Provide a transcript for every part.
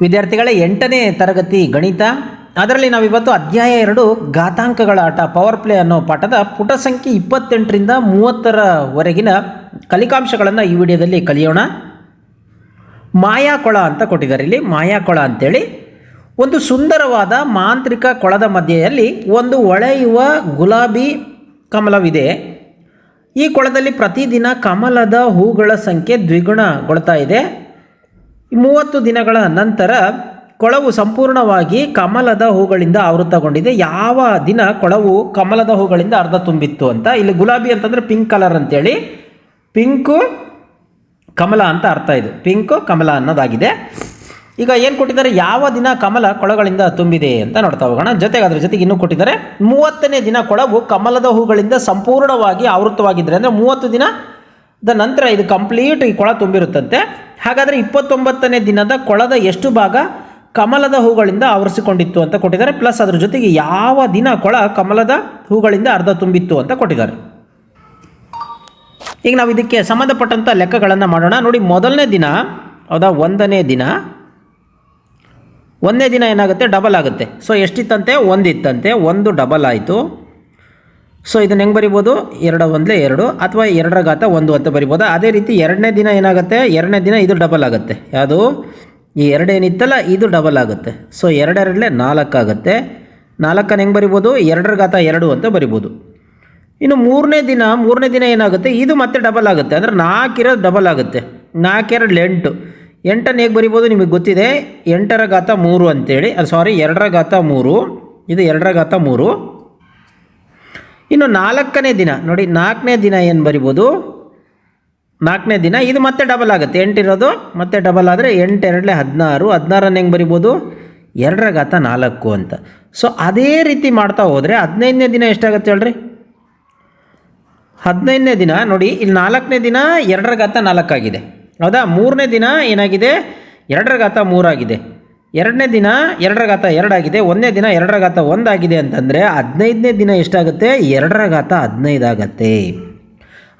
ವಿದ್ಯಾರ್ಥಿಗಳೇ 8ನೇ ತರಗತಿ ಗಣಿತ, ಅದರಲ್ಲಿ ನಾವಿವತ್ತು ಅಧ್ಯಾಯ 2 ಘಾತಾಂಕಗಳ ಆಟ ಪವರ್ ಪ್ಲೇ ಅನ್ನೋ ಪಾಠದ ಪುಟ ಸಂಖ್ಯೆ 28ರಿಂದ 30ರವರೆಗಿನ ಕಲಿಕಾಂಶಗಳನ್ನು ಈ ವಿಡಿಯೋದಲ್ಲಿ ಕಲಿಯೋಣ. ಮಾಯಾಕೊಳ ಅಂತ ಕೊಟ್ಟಿದ್ದಾರೆ. ಇಲ್ಲಿ ಮಾಯಾಕೊಳ ಅಂತೇಳಿ ಒಂದು ಸುಂದರವಾದ ಮಾಂತ್ರಿಕ ಕೊಳದ ಮಧ್ಯೆಯಲ್ಲಿ ಒಂದು ಹೊಳೆಯುವ ಗುಲಾಬಿ ಕಮಲವಿದೆ. ಈ ಕೊಳದಲ್ಲಿ ಪ್ರತಿದಿನ ಕಮಲದ ಹೂಗಳ ಸಂಖ್ಯೆ ದ್ವಿಗುಣಗೊಳ್ತಾ ಇದೆ. 30 ದಿನಗಳ ನಂತರ ಕೊಳವು ಸಂಪೂರ್ಣವಾಗಿ ಕಮಲದ ಹೂಗಳಿಂದ ಆವೃತಗೊಂಡಿದೆ. ಯಾವ ದಿನ ಕೊಳವು ಕಮಲದ ಹೂಗಳಿಂದ ಅರ್ಧ ತುಂಬಿತ್ತು ಅಂತ. ಇಲ್ಲಿ ಗುಲಾಬಿ ಅಂತಂದರೆ ಪಿಂಕ್ ಕಲರ್ ಅಂತೇಳಿ, ಪಿಂಕು ಕಮಲ ಅಂತ ಅರ್ಥ. ಇದು ಪಿಂಕು ಕಮಲ ಅನ್ನೋದಾಗಿದೆ. ಈಗ ಏನು ಕೊಟ್ಟಿದ್ದಾರೆ, ಯಾವ ದಿನ ಕಮಲ ಕೊಳಗಳಿಂದ ತುಂಬಿದೆ ಅಂತ ನೋಡ್ತಾ ಹೋಗೋಣ. ಅದ್ರ ಜೊತೆಗೆ ಇನ್ನೂ ಕೊಟ್ಟಿದ್ದಾರೆ, 30ನೇ ದಿನ ಕೊಳವು ಕಮಲದ ಹೂಗಳಿಂದ ಸಂಪೂರ್ಣವಾಗಿ ಆವೃತವಾಗಿದ್ದರೆ, ಅಂದರೆ 30 ದಿನದ ನಂತರ ಇದು ಕಂಪ್ಲೀಟ್ ಈ ಕೊಳ ತುಂಬಿರುತ್ತಂತೆ. ಹಾಗಾದರೆ 29ನೇ ದಿನದ ಕೊಳದ ಎಷ್ಟು ಭಾಗ ಕಮಲದ ಹೂಗಳಿಂದ ಆವರಿಸಿಕೊಂಡಿತ್ತು ಅಂತ ಕೊಟ್ಟಿದ್ದಾರೆ. ಪ್ಲಸ್ ಅದ್ರ ಜೊತೆಗೆ ಯಾವ ದಿನ ಕೊಳ ಕಮಲದ ಹೂಗಳಿಂದ ಅರ್ಧ ತುಂಬಿತ್ತು ಅಂತ ಕೊಟ್ಟಿದ್ದಾರೆ. ಈಗ ನಾವು ಇದಕ್ಕೆ ಸಂಬಂಧಪಟ್ಟಂಥ ಲೆಕ್ಕಗಳನ್ನು ಮಾಡೋಣ. ನೋಡಿ, ಮೊದಲನೇ ದಿನ ಹೌದಾ, ಒಂದನೇ ದಿನ ಏನಾಗುತ್ತೆ, ಡಬಲ್ ಆಗುತ್ತೆ. ಸೊ ಎಷ್ಟಿತ್ತಂತೆ, 1 ಇತ್ತಂತೆ, 1 ಡಬಲ್ ಆಯಿತು. ಸೊ ಇದನ್ನು ಹೆಂಗೆ ಬರಿಬೋದು, 2 1 2 ಅಥವಾ 2 ಘಾತ 1 ಅಂತ ಬರಿಬೋದು. ಅದೇ ರೀತಿ ಎರಡನೇ ದಿನ ಏನಾಗುತ್ತೆ, ಎರಡನೇ ದಿನ ಇದು ಡಬಲ್ ಆಗುತ್ತೆ. ಯಾವುದು, ಈ 2 ಏನಿತ್ತಲ್ಲ ಇದು ಡಬಲ್ ಆಗುತ್ತೆ. ಸೊ 2 2 4 ಆಗುತ್ತೆ. 4 ಹೆಂಗೆ ಬರಿಬೋದು, 2 ಘಾತ 2 ಅಂತ ಬರಿಬೋದು. ಇನ್ನು ಮೂರನೇ ದಿನ ಏನಾಗುತ್ತೆ, ಇದು ಮತ್ತೆ ಡಬಲ್ ಆಗುತ್ತೆ. ಅಂದರೆ 4 ಇರೋದು ಡಬಲ್ ಆಗುತ್ತೆ. 4 2 8. 8 ಹೇಗೆ ಬರಿಬೋದು ನಿಮಗೆ ಗೊತ್ತಿದೆ, 8 ಘಾತ 3 ಅಂತೇಳಿ. ಸಾರಿ, 2 ಘಾತ 3, ಇದು 2 ಘಾತ 3. ಇನ್ನು 4ನೇ ದಿನ ನೋಡಿ, 4ನೇ ದಿನ ಏನು ಬರಿಬೋದು, 4ನೇ ದಿನ ಇದು ಮತ್ತೆ ಡಬಲ್ ಆಗುತ್ತೆ. 8 ಇರೋದು ಮತ್ತೆ ಡಬಲ್ ಆದರೆ 8 2 16. 16 ಹೆಂಗೆ ಬರಿಬೋದು, 2 ಘಾತ 4 ಅಂತ. ಸೊ ಅದೇ ರೀತಿ ಮಾಡ್ತಾ ಹೋದರೆ 15ನೇ ದಿನ ಎಷ್ಟಾಗುತ್ತೆ ಹೇಳ್ರಿ. 15ನೇ ದಿನ ನೋಡಿ, ಇಲ್ಲಿ 4ನೇ ದಿನ 2 ಘಾತ 4 ಆಗಿದೆ ಹೌದಾ. 3ನೇ ದಿನ ಏನಾಗಿದೆ, 2 ಘಾತ 3 ಆಗಿದೆ. 2ನೇ ದಿನ 2 ಘಾತ 2 ಆಗಿದೆ. 1ನೇ ದಿನ 2 ಘಾತ 1 ಆಗಿದೆ ಅಂತಂದರೆ 15ನೇ ದಿನ ಎಷ್ಟಾಗುತ್ತೆ, 2 ಘಾತ 15 ಆಗುತ್ತೆ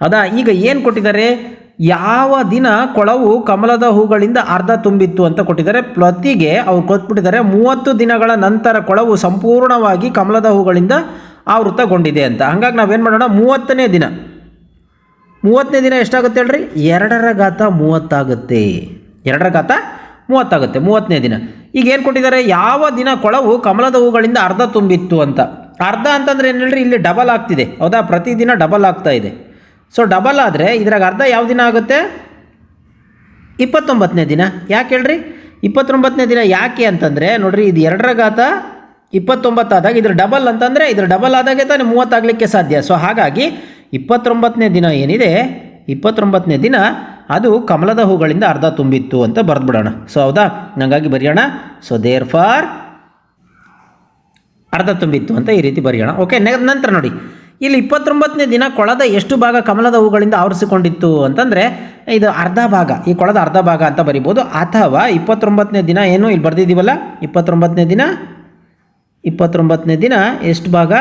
ಹೌದಾ. ಈಗ ಏನು ಕೊಟ್ಟಿದ್ದಾರೆ, ಯಾವ ದಿನ ಕೊಳವು ಕಮಲದ ಹೂಗಳಿಂದ ಅರ್ಧ ತುಂಬಿತ್ತು ಅಂತ ಕೊಟ್ಟಿದ್ದಾರೆ. ಪ್ರತಿಗೆ ಅವ್ರು ಕೊಟ್ಬಿಟ್ಟಿದ್ದಾರೆ 30 ದಿನಗಳ ನಂತರ ಕೊಳವು ಸಂಪೂರ್ಣವಾಗಿ ಕಮಲದ ಹೂಗಳಿಂದ ಆವೃತಗೊಂಡಿದೆ ಅಂತ. ಹಾಗಾಗಿ ನಾವೇನು ಮಾಡೋಣ, 30ನೇ ದಿನ ಎಷ್ಟಾಗುತ್ತೆ ಹೇಳ್ರಿ, 2 ಘಾತ 30 ಆಗುತ್ತೆ. 2 ಘಾತ 30 ಆಗುತ್ತೆ 30ನೇ ದಿನ. ಈಗ ಏನು ಕೊಟ್ಟಿದ್ದಾರೆ, ಯಾವ ದಿನ ಕೊಳವು ಕಮಲದ ಹೂಗಳಿಂದ ಅರ್ಧ ತುಂಬಿತ್ತು ಅಂತ. ಅರ್ಧ ಅಂತಂದರೆ ಏನು ಹೇಳ್ರಿ, ಇಲ್ಲಿ ಡಬಲ್ ಆಗ್ತಿದೆ ಹೌದಾ, ಪ್ರತಿದಿನ ಡಬಲ್ ಆಗ್ತಾ ಇದೆ. ಸೊ ಡಬಲ್ ಆದರೆ ಇದ್ರಾಗ ಅರ್ಧ ಯಾವ ದಿನ ಆಗುತ್ತೆ, 29ನೇ ದಿನ. ಯಾಕೆ ಹೇಳ್ರಿ, 29ನೇ ದಿನ ಯಾಕೆ ಅಂತಂದರೆ ನೋಡ್ರಿ, ಇದು 2 ಘಾತ 29 ಆದಾಗ ಇದ್ರ ಡಬಲ್ ಅಂತಂದರೆ ಇದ್ರ ಡಬಲ್ ಆದಾಗೆ ತಾನೇ 30 ಆಗಲಿಕ್ಕೆ ಸಾಧ್ಯ. ಸೊ ಹಾಗಾಗಿ 29ನೇ ದಿನ ಏನಿದೆ, 29ನೇ ದಿನ ಅದು ಕಮಲದ ಹೂಗಳಿಂದ ಅರ್ಧ ತುಂಬಿತ್ತು ಅಂತ ಬರೆದ್ಬಿಡೋಣ. ಸೊ ಹೌದಾ, ಹಾಗಾಗಿ ಬರೆಯೋಣ. ಸೊ ದೇರ್ ಫಾರ್ ಅರ್ಧ ತುಂಬಿತ್ತು ಅಂತ ಈ ರೀತಿ ಬರೆಯೋಣ. ಓಕೆ, ನಂತರ ನೋಡಿ, ಇಲ್ಲಿ 29ನೇ ದಿನ ಕೊಳದ ಎಷ್ಟು ಭಾಗ ಕಮಲದ ಹೂಗಳಿಂದ ಆವರಿಸಿಕೊಂಡಿತ್ತು ಅಂತಂದರೆ ಇದು ಅರ್ಧ ಭಾಗ, ಈ ಕೊಳದ ಅರ್ಧ ಭಾಗ ಅಂತ ಬರಿಬೋದು. ಅಥವಾ 29ನೇ ದಿನ ಏನು ಇಲ್ಲಿ ಬರೆದಿದ್ದೀವಲ್ಲ, 29ನೇ ದಿನ ಎಷ್ಟು ಭಾಗ,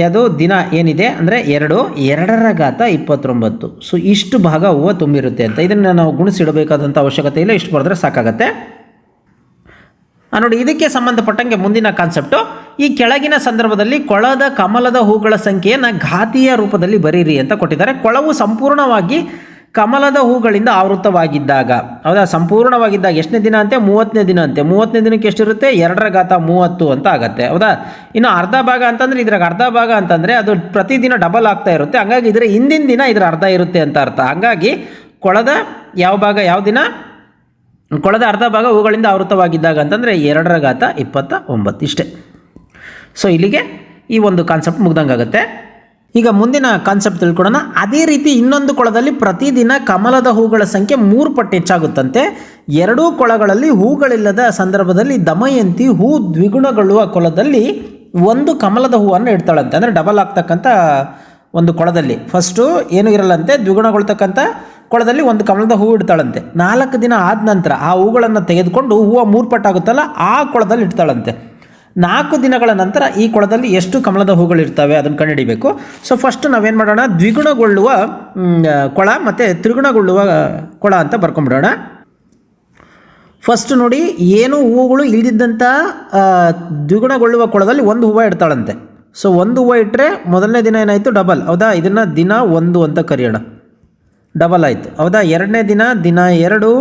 ಯಾವುದು ದಿನ ಏನಿದೆ ಅಂದರೆ 2 ಘಾತ 29. ಸೊ ಇಷ್ಟು ಭಾಗ ಹೂವು ತುಂಬಿರುತ್ತೆ ಅಂತ. ಇದನ್ನು ನಾವು ಗುಣಿಸಿಡಬೇಕಾದಂಥ ಅವಶ್ಯಕತೆ ಇಲ್ಲ, ಇಷ್ಟು ಬರೆದ್ರೆ ಸಾಕಾಗತ್ತೆ. ನೋಡಿ, ಇದಕ್ಕೆ ಸಂಬಂಧಪಟ್ಟಂಗೆ ಮುಂದಿನ ಕಾನ್ಸೆಪ್ಟು, ಈ ಕೆಳಗಿನ ಸಂದರ್ಭದಲ್ಲಿ ಕೊಳದ ಕಮಲದ ಹೂಗಳ ಸಂಖ್ಯೆಯನ್ನು ಘಾತೀಯ ರೂಪದಲ್ಲಿ ಬರೀರಿ ಅಂತ ಕೊಟ್ಟಿದ್ದಾರೆ. ಕೊಳವು ಸಂಪೂರ್ಣವಾಗಿ ಕಮಲದ ಹೂಗಳಿಂದ ಆವೃತವಾಗಿದ್ದಾಗ ಹೌದಾ, ಸಂಪೂರ್ಣವಾಗಿದ್ದಾಗ ಎಷ್ಟನೇ ದಿನ ಅಂತೆ, 30ನೇ ದಿನ ಅಂತೆ. 30ನೇ ದಿನಕ್ಕೆ ಎಷ್ಟಿರುತ್ತೆ, 2 ಘಾತ 30 ಅಂತ ಆಗುತ್ತೆ ಹೌದಾ. ಇನ್ನು ಅರ್ಧ ಭಾಗ ಅಂತಂದರೆ ಇದ್ರಾಗ ಅರ್ಧ ಭಾಗ ಅಂತಂದರೆ ಅದು ಪ್ರತಿದಿನ ಡಬಲ್ ಆಗ್ತಾ ಇರುತ್ತೆ. ಹಂಗಾಗಿ ಇದರ ಹಿಂದಿನ ದಿನ ಇದರ ಅರ್ಧ ಇರುತ್ತೆ ಅಂತ ಅರ್ಥ. ಹಾಗಾಗಿ ಕೊಳದ ಯಾವ ಭಾಗ, ಯಾವ ದಿನ ಕೊಳದ ಅರ್ಧ ಭಾಗ ಹೂಗಳಿಂದ ಆವೃತವಾಗಿದ್ದಾಗ ಅಂತಂದರೆ 2 ಘಾತ 29 ಇಷ್ಟೇ. ಸೊ ಇಲ್ಲಿಗೆ ಈ ಒಂದು ಕಾನ್ಸೆಪ್ಟ್ ಮುಗ್ದಂಗಾಗುತ್ತೆ. ಈಗ ಮುಂದಿನ ಕಾನ್ಸೆಪ್ಟ್ ತಿಳ್ಕೊಳ್ಳೋಣ. ಅದೇ ರೀತಿ ಇನ್ನೊಂದು ಕೊಳದಲ್ಲಿ ಪ್ರತಿದಿನ ಕಮಲದ ಹೂಗಳ ಸಂಖ್ಯೆ 3 ಪಟ್ಟು ಹೆಚ್ಚಾಗುತ್ತಂತೆ. 2 ಕೊಳಗಳಲ್ಲಿ ಹೂಗಳಿಲ್ಲದ ಸಂದರ್ಭದಲ್ಲಿ ದಮಯಂತಿ ಹೂ ದ್ವಿಗುಣಗೊಳ್ಳುವ ಕೊಳದಲ್ಲಿ 1 ಕಮಲದ ಹೂವನ್ನು ಇಡ್ತಾಳಂತೆ. ಅಂದರೆ ಡಬಲ್ ಆಗ್ತಕ್ಕಂಥ ಒಂದು ಕೊಳದಲ್ಲಿ ಫಸ್ಟು ಏನೂ ಇರಲ್ಲಂತೆ, ದ್ವಿಗುಣಗೊಳ್ತಕ್ಕಂಥ ಕೊಳದಲ್ಲಿ 1 ಕಮಲದ ಹೂವು ಇಡ್ತಾಳಂತೆ. 4 ದಿನ ಆದ ನಂತರ ಆ ಹೂಗಳನ್ನು ತೆಗೆದುಕೊಂಡು ಹೂವು 3 ಪಟ್ಟಾಗುತ್ತಲ್ಲ ಆ ಕೊಳದಲ್ಲಿ ಇಡ್ತಾಳಂತೆ. 4 ದಿನಗಳ ನಂತರ ಈ ಕೊಳದಲ್ಲಿ ಎಷ್ಟು ಕಮಲದ ಹೂಗಳಿರ್ತವೆ ಅದನ್ನು ಕಂಡುಹಿಡಿಬೇಕು. ಸೊ ಫಸ್ಟ್ ನಾವೇನು ಮಾಡೋಣ, ದ್ವಿಗುಣಗೊಳ್ಳುವ ಕೊಳ ಮತ್ತು ತ್ರಿಗುಣಗೊಳ್ಳುವ ಕೊಳ ಅಂತ ಬರ್ಕೊಂಬಿಡೋಣ. ಫಸ್ಟ್ ನೋಡಿ, ಏನು ಹೂವುಗಳು ಇಳಿದಿದ್ದಂಥ ದ್ವಿಗುಣಗೊಳ್ಳುವ ಕೊಳದಲ್ಲಿ ಒಂದು ಹೂವು ಇಡ್ತಾಳಂತೆ. ಸೊ ಒಂದು ಹೂವು ಇಟ್ಟರೆ ಮೊದಲನೇ ದಿನ ಏನಾಯಿತು, ಡಬಲ್. ಹೌದಾ, ಇದನ್ನು ದಿನ 1 ಅಂತ ಕರೆಯೋಣ, ಡಬಲ್ ಆಯಿತು. ಹೌದಾ, ಎರಡನೇ ದಿನ 2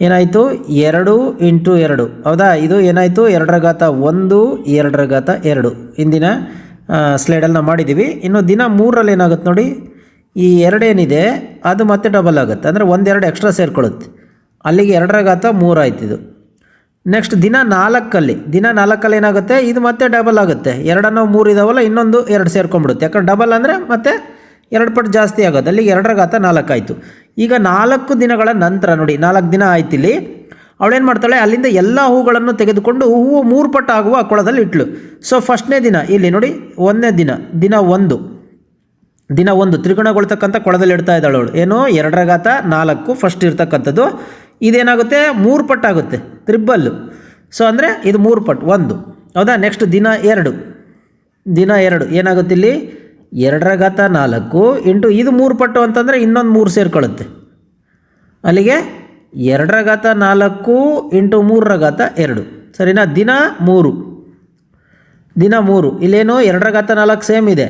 ಏನಾಯಿತು, 2 × 2. ಹೌದಾ, ಇದು ಏನಾಯಿತು, 2^1 2^2. ಇಂದಿನ ಸ್ಲೈಡಲ್ಲಿ ನಾವು ಮಾಡಿದ್ದೀವಿ. ಇನ್ನು ದಿನ 3ರಲ್ಲಿ ಏನಾಗುತ್ತೆ ನೋಡಿ, ಈ 2 ಏನಿದೆ ಅದು ಮತ್ತೆ ಡಬಲ್ ಆಗುತ್ತೆ, ಅಂದರೆ 1 2 ಎಕ್ಸ್ಟ್ರಾ ಸೇರ್ಕೊಳ್ಳುತ್ತೆ. ಅಲ್ಲಿಗೆ 2^3 ಆಯ್ತು ಇದು. ನೆಕ್ಸ್ಟ್ ದಿನ 4ರಲ್ಲಿ ಏನಾಗುತ್ತೆ, ಇದು ಮತ್ತೆ ಡಬಲ್ ಆಗುತ್ತೆ. 2 3 ಇದಾವಲ್ಲ, ಇನ್ನೊಂದು 2 ಸೇರ್ಕೊಂಡ್ಬಿಡುತ್ತೆ. ಯಾಕಂದ್ರೆ ಡಬಲ್ ಅಂದರೆ ಮತ್ತೆ 2 ಪಟ್ಟು ಜಾಸ್ತಿ ಆಗೋದು. ಅಲ್ಲಿಗೆ 2^4 ಆಯಿತು. ಈಗ 4 ದಿನಗಳ ನಂತರ ನೋಡಿ, 4 ದಿನ ಆಯ್ತು. ಇಲ್ಲಿ ಅವಳೇನು ಮಾಡ್ತಾಳೆ, ಅಲ್ಲಿಂದ ಎಲ್ಲ ಹೂಗಳನ್ನು ತೆಗೆದುಕೊಂಡು ಹೂವು 3 ಪಟ್ಟು ಆಗುವ ಕೊಳದಲ್ಲಿ ಇಟ್ಲು. ಸೊ ಫಸ್ಟ್ನೇ ದಿನ ಇಲ್ಲಿ ನೋಡಿ, 1ನೇ ದಿನ 1 ತ್ರಿಗುಣಗೊಳ್ತಕ್ಕಂಥ ಕೊಳದಲ್ಲಿ ಇಡ್ತಾ ಇದ್ದಾಳೆ ಅವಳು. ಏನು, 2^4 ಫಸ್ಟ್ ಇರ್ತಕ್ಕಂಥದ್ದು. ಇದೇನಾಗುತ್ತೆ, 3 ಪಟ್ಟಾಗುತ್ತೆ, ತ್ರಿಬ್ಬಲ್ಲು. ಸೊ ಅಂದರೆ ಇದು 3 ಪಟ್ಟು 1. ಹೌದಾ, ನೆಕ್ಸ್ಟ್ ದಿನ 2 ಏನಾಗುತ್ತೆ, ಇಲ್ಲಿ 2^4 ಇಂಟು ಇದು 3 ಪಟ್ಟು ಅಂತಂದರೆ ಇನ್ನೊಂದು 3 ಸೇರ್ಕೊಳ್ಳುತ್ತೆ. ಅಲ್ಲಿಗೆ 2^4 ಇಂಟು 3^2. ಸರಿನಾ, ದಿನ 3 ಇಲ್ಲೇನು 2^4 ಸೇಮ್ ಇದೆ.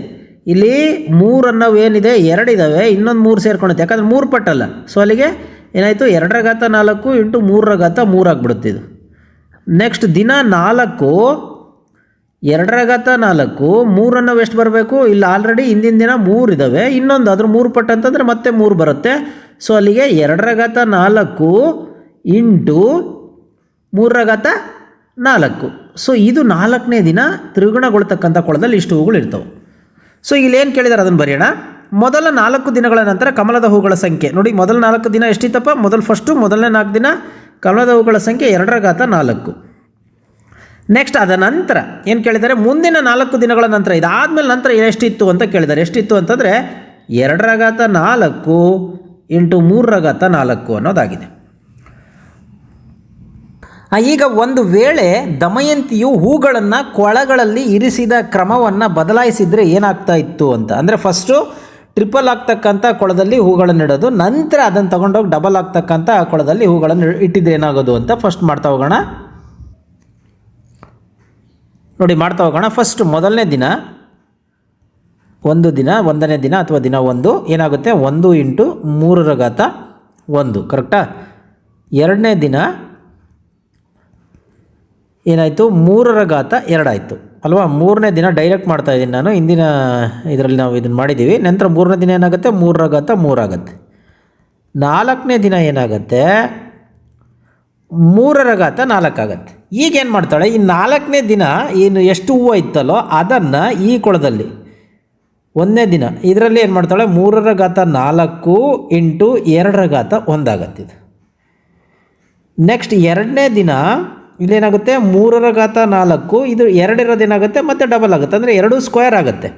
ಇಲ್ಲಿ 3 ಅನ್ನೋವು ಏನಿದೆ, 2 ಇದ್ದಾವೆ, ಇನ್ನೊಂದು 3 ಸೇರ್ಕೊಳ್ಳುತ್ತೆ. ಯಾಕಂದರೆ 3 ಪಟ್ಟಲ್ಲ. ಸೊ ಅಲ್ಲಿಗೆ ಏನಾಯಿತು, 2^4 ಇಂಟು 3^3 ಆಗಿಬಿಡುತ್ತೆ ಇದು. ನೆಕ್ಸ್ಟ್ ದಿನ 4 2^4 3 ಅನ್ನೋವು ಎಷ್ಟು ಬರಬೇಕು, ಇಲ್ಲಿ ಆಲ್ರೆಡಿ ಹಿಂದಿನ ದಿನ 3 ಇದ್ದಾವೆ, ಇನ್ನೊಂದು ಅದ್ರ 3 ಪಟ್ಟು ಅಂತಂದರೆ ಮತ್ತೆ 3 ಬರುತ್ತೆ. ಸೊ ಅಲ್ಲಿಗೆ 2^4 ಇಂಟು 3^4. ಸೊ ಇದು 4ನೇ ದಿನ ತ್ರಿಗುಣಗೊಳ್ತಕ್ಕಂಥ ಕೊಳದಲ್ಲಿ ಇಷ್ಟು ಹೂಗಳು ಇರ್ತವೆ. ಸೊ ಇಲ್ಲೇನು ಕೇಳಿದಾರೆ ಅದನ್ನು ಬರೆಯೋಣ. ಮೊದಲ 4 ದಿನಗಳ ನಂತರ ಕಮಲದ ಹೂಗಳ ಸಂಖ್ಯೆ ನೋಡಿ. ಮೊದಲ 4 ದಿನ ಎಷ್ಟಿತ್ತಪ್ಪ, ಮೊದಲನೇ 4 ದಿನ ಕಮಲದ ಹೂಗಳ ಸಂಖ್ಯೆ 2^4. ನೆಕ್ಸ್ಟ್ ಅದ ನಂತರ ಏನು ಕೇಳಿದ್ದಾರೆ, ಮುಂದಿನ 4 ದಿನಗಳ ನಂತರ, ಇದಾದಮೇಲೆ ನಂತರ ಎಷ್ಟಿತ್ತು ಅಂತ ಕೇಳಿದ್ದಾರೆ. ಎಷ್ಟಿತ್ತು ಅಂತಂದರೆ 2^4 ಇಂಟು 3^4 ಅನ್ನೋದಾಗಿದೆ. ಈಗ ಒಂದು ವೇಳೆ ದಮಯಂತಿಯು ಹೂಗಳನ್ನು ಕೊಳಗಳಲ್ಲಿ ಇರಿಸಿದ ಕ್ರಮವನ್ನು ಬದಲಾಯಿಸಿದರೆ ಏನಾಗ್ತಾ ಇತ್ತು ಅಂತ. ಅಂದರೆ ಫಸ್ಟು ಟ್ರಿಪಲ್ ಆಗ್ತಕ್ಕಂಥ ಕೊಳದಲ್ಲಿ ಹೂಗಳನ್ನು ಇಡೋದು, ನಂತರ ಅದನ್ನು ತಗೊಂಡೋಗಿ ಡಬಲ್ ಆಗ್ತಕ್ಕಂಥ ಕೊಳದಲ್ಲಿ ಹೂಗಳನ್ನು ಇಟ್ಟಿದ್ರೆ ಏನಾಗೋದು ಅಂತ ಫಸ್ಟ್ ಮಾಡ್ತಾ ಹೋಗೋಣ ನೋಡಿ. ಫಸ್ಟ್ ಮೊದಲನೇ ದಿನ 1 ದಿನ, 1ನೇ ದಿನ ಅಥವಾ ದಿನ 1 ಏನಾಗುತ್ತೆ, 1 ಇಂಟು 3^1 ಕರೆಕ್ಟಾ. ಎರಡನೇ ದಿನ ಏನಾಯಿತು, 3^2 ಆಯಿತು ಅಲ್ವಾ. 3ನೇ ದಿನ ಡೈರೆಕ್ಟ್ ಮಾಡ್ತಾಯಿದ್ದೀನಿ ನಾನು, ಇಂದಿನ ಇದರಲ್ಲಿ ನಾವು ಇದನ್ನು ಮಾಡಿದ್ದೀವಿ. ನಂತರ 3ನೇ ದಿನ ಏನಾಗುತ್ತೆ, 3^3 ಆಗುತ್ತೆ. 4ನೇ ದಿನ ಏನಾಗುತ್ತೆ, 3^4 ಆಗುತ್ತೆ. ಈಗೇನು ಮಾಡ್ತಾಳೆ, ಈ 4ನೇ ದಿನ ಏನು ಎಷ್ಟು ಹೂವು ಇತ್ತಲ್ಲೋ ಅದನ್ನು ಈ ಕೊಳದಲ್ಲಿ 1ನೇ ದಿನ ಇದರಲ್ಲಿ ಏನು ಮಾಡ್ತಾಳೆ, 3^4 ಇಂಟು 2^1 ಆಗುತ್ತೆ ಇದು. ನೆಕ್ಸ್ಟ್ 2ನೇ ದಿನ ಇಲ್ಲೇನಾಗುತ್ತೆ, 3^4 ಇದು 2 ಇರೋದೇನಾಗುತ್ತೆ ಮತ್ತೆ ಡಬಲ್ ಆಗುತ್ತೆ, ಅಂದರೆ 2 ಸ್ಕ್ವೇರ್ ಆಗುತ್ತೆ.